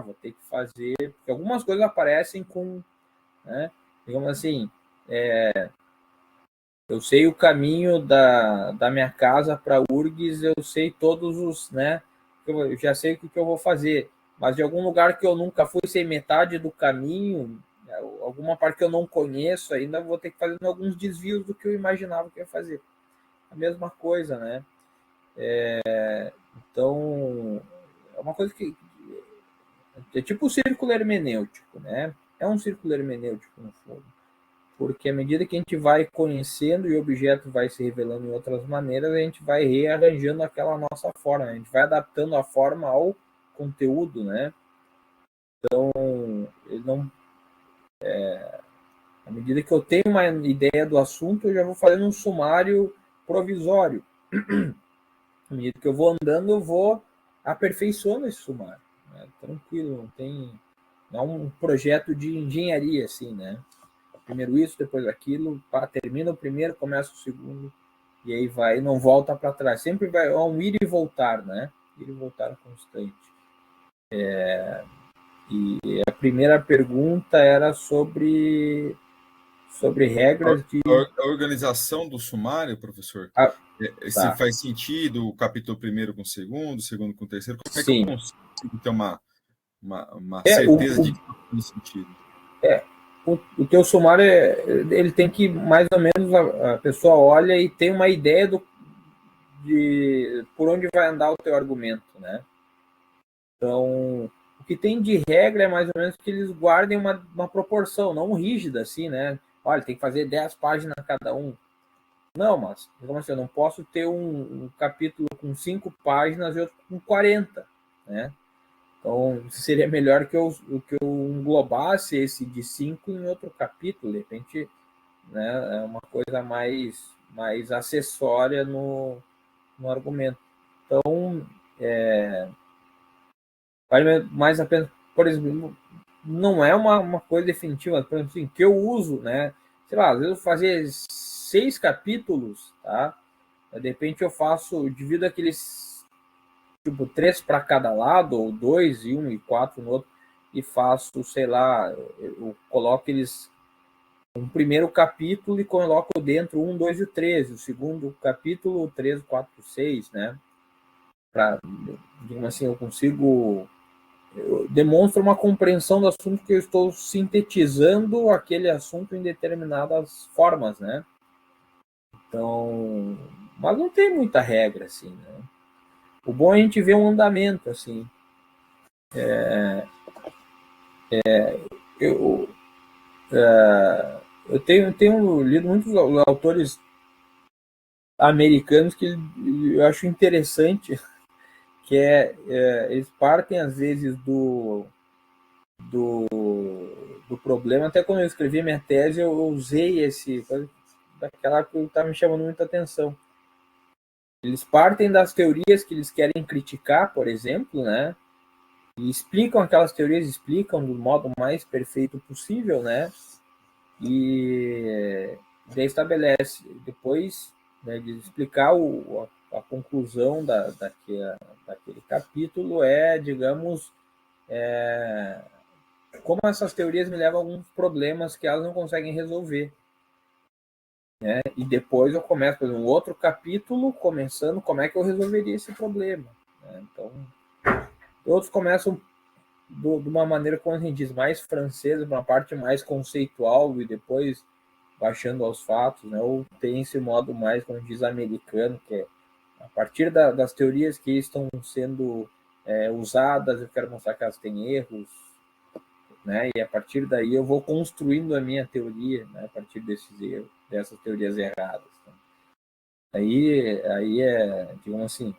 Vou ter que fazer, porque algumas coisas aparecem com, né, digamos assim, eu sei o caminho da minha casa para URGS, eu sei todos os, né, eu já sei o que eu vou fazer, mas de algum lugar que eu nunca fui, sei metade do caminho, alguma parte que eu não conheço ainda, vou ter que fazer alguns desvios do que eu imaginava que eu ia fazer. A mesma coisa, né? Então, é uma coisa que é tipo o círculo hermenêutico, né? É um círculo hermenêutico, no fundo. Porque à medida que a gente vai conhecendo e o objeto vai se revelando em outras maneiras, a gente vai rearranjando aquela nossa forma, a gente vai adaptando a forma ao conteúdo, né? Então, ele não, à medida que eu tenho uma ideia do assunto, eu já vou fazendo um sumário provisório. À medida que eu vou andando, eu vou aperfeiçoando esse sumário, né? Tranquilo, não é um projeto de engenharia, assim, né? Primeiro isso, depois aquilo, termina o primeiro, começa o segundo, e aí vai, não volta para trás. Sempre vai um ir e voltar, né? Ir e voltar constante. E a primeira pergunta era sobre regras de... A organização do sumário, professor, se Tá. faz sentido o capítulo primeiro com o segundo com o terceiro, como é que Sim. eu consigo ter uma certeza de que faz sentido? O teu sumário, ele tem que, mais ou menos, a pessoa olha e tem uma ideia de por onde vai andar o teu argumento, né? Então, o que tem de regra é mais ou menos que eles guardem uma proporção, não rígida, assim, né? Olha, tem que fazer 10 páginas cada um. Não, mas como assim, eu não posso ter um capítulo com 5 páginas e outro com 40, né? Então, seria melhor que eu englobasse esse de 5 em outro capítulo, de repente, né, é uma coisa mais acessória no argumento. Então, vale mais a pena, por exemplo, não é uma coisa definitiva, por exemplo, assim, que eu uso, né? Sei lá, às vezes eu fazer 6 capítulos, tá? De repente eu divido aqueles, tipo, 3 para cada lado, ou 2 e 1 e 4 no outro, e faço, sei lá, eu coloco eles um primeiro capítulo e coloco dentro 1, 2 e 3, o segundo capítulo, 3, 4, 6, né? Para, digamos assim, eu demonstro uma compreensão do assunto que eu estou sintetizando aquele assunto em determinadas formas, né? Então, mas não tem muita regra, assim, né? O bom é a gente ver um andamento, assim. Eu, eu tenho lido muitos autores americanos que eu acho interessante, que eles partem, às vezes, do problema. Até quando eu escrevi minha tese, eu usei daquela que estava me chamando muita atenção. Eles partem das teorias que eles querem criticar, por exemplo, né? E explicam aquelas teorias, explicam do modo mais perfeito possível, né? E daí estabelece, depois, né, de explicar a conclusão daquele capítulo, digamos, como essas teorias me levam a alguns problemas que elas não conseguem resolver. Né? E depois eu começo, por exemplo, um outro capítulo, começando como é que eu resolveria esse problema. Né? Então, outros começam de uma maneira, como a gente diz, mais francesa, uma parte mais conceitual, e depois baixando aos fatos, né? Ou tem esse modo mais, como diz, americano, que é a partir das teorias que estão sendo usadas, eu quero mostrar que elas têm erros, né? E a partir daí eu vou construindo a minha teoria, né? A partir desses erros, dessas teorias erradas. Então, aí digamos assim,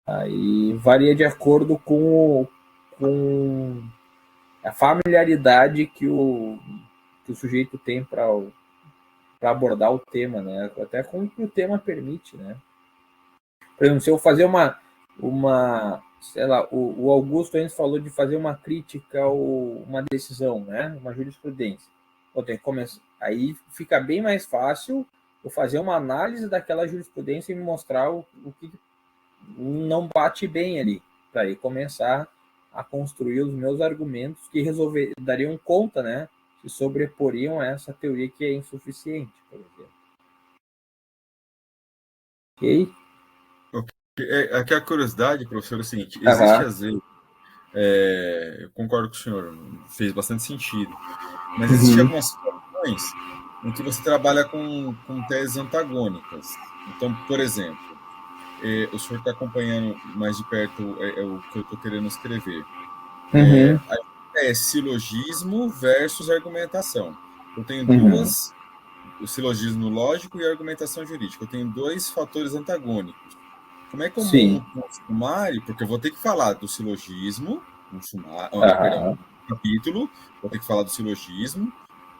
aí varia de acordo com a familiaridade que o sujeito tem para abordar o tema, né? Até como que o tema permite, né? Por exemplo, se eu fazer sei lá, o Augusto antes falou de fazer uma crítica ou uma decisão, né? Uma jurisprudência. Eu tenho que começar. Aí fica bem mais fácil eu fazer uma análise daquela jurisprudência e me mostrar o que não bate bem ali, para aí começar a construir os meus argumentos que dariam conta, né? Se sobreporiam a essa teoria que é insuficiente, por exemplo. Ok? Aqui a curiosidade, professor, é o seguinte: existe às vezes, eu concordo com o senhor, fez bastante sentido, mas existem algumas situações em que você trabalha com teses antagônicas. Então, por exemplo, o senhor está acompanhando mais de perto o que eu estou querendo escrever. Silogismo versus argumentação. Eu tenho o silogismo lógico e a argumentação jurídica. Eu tenho 2 fatores antagônicos. Como é que eu monto um sumário? Porque eu vou ter que falar do silogismo, um capítulo, vou ter que falar do silogismo,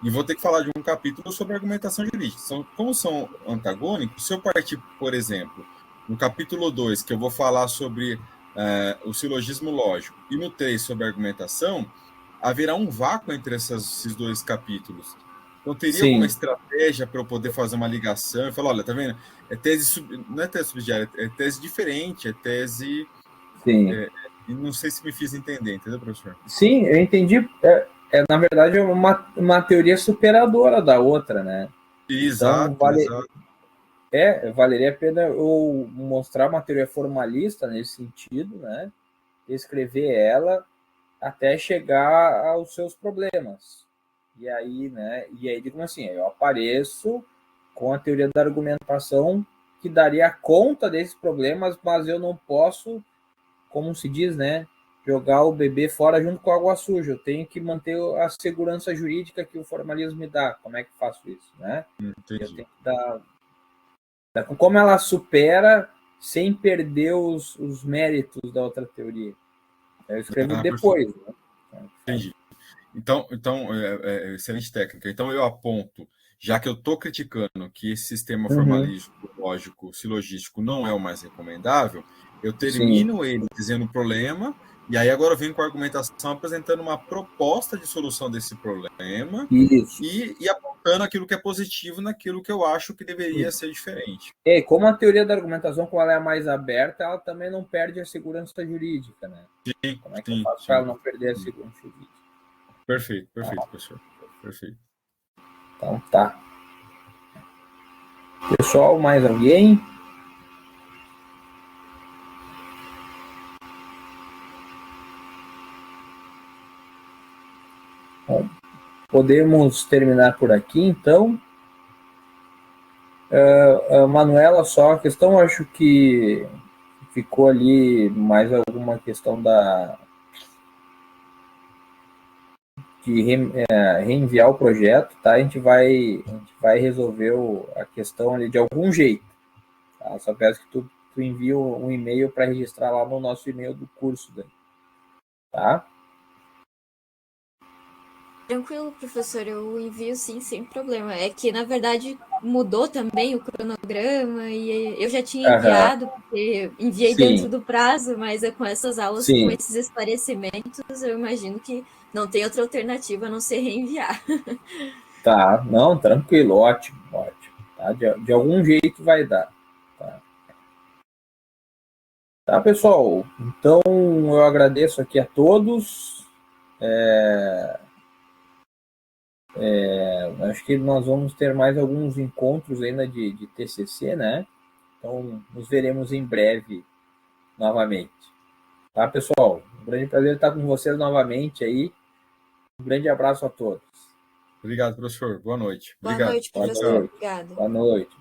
e vou ter que falar de um capítulo sobre argumentação jurídica. Como são antagônicos, se eu partir, por exemplo, no capítulo 2, que eu vou falar sobre o silogismo lógico, e no 3 sobre argumentação, haverá um vácuo entre esses 2 capítulos. Então, teria alguma estratégia para eu poder fazer uma ligação e falar, olha, tá vendo? Não é tese subsidiária, é tese diferente, é tese... não sei se me fiz entender, entendeu, professor? Sim, eu entendi. Na verdade, é uma teoria superadora da outra, né? Exato, então, exato. Valeria a pena eu mostrar uma teoria formalista nesse sentido, né? Escrever ela até chegar aos seus problemas. E aí, né? E aí, digo assim, eu apareço com a teoria da argumentação que daria conta desses problemas, mas eu não posso, como se diz, né? Jogar o bebê fora junto com a água suja. Eu tenho que manter a segurança jurídica que o formalismo me dá. Como é que faço isso, né? Entendi. Eu tenho que dar como ela supera sem perder os méritos da outra teoria. Eu escrevo depois. Né? Entendi. Então excelente técnica. Então, eu aponto, já que eu estou criticando que esse sistema formalístico, lógico, silogístico não é o mais recomendável, eu termino ele dizendo o problema, e aí agora eu venho com a argumentação apresentando uma proposta de solução desse problema e apontando aquilo que é positivo naquilo que eu acho que deveria ser diferente. E como a teoria da argumentação, como ela é mais aberta, ela também não perde a segurança jurídica, né? Sim, como é que eu faço para ela não perder a segurança jurídica? Perfeito, professor. Perfeito. Então tá. Pessoal, mais alguém? Bom, podemos terminar por aqui, então. Manuela, só a questão, acho que ficou ali mais alguma questão de reenviar o projeto, tá? A gente vai resolver a questão ali de algum jeito, tá? Só peço que tu envie um e-mail para registrar lá no nosso e-mail do curso, daí, tá? Tranquilo, professor, eu envio sim, sem problema. É que, na verdade, mudou também o cronograma e eu já tinha enviado, porque enviei dentro do prazo, mas com essas aulas, com esses esclarecimentos, eu imagino que não tem outra alternativa a não ser reenviar. Tá, não, tranquilo, ótimo. Tá? De algum jeito vai dar. Tá, pessoal? Então, eu agradeço aqui a todos. Acho que nós vamos ter mais alguns encontros ainda de TCC, né? Então, nos veremos em breve novamente. Tá, pessoal? Um grande prazer estar com vocês novamente aí. Um grande abraço a todos. Obrigado, professor. Boa noite. Boa noite, professor. Obrigado. Boa noite.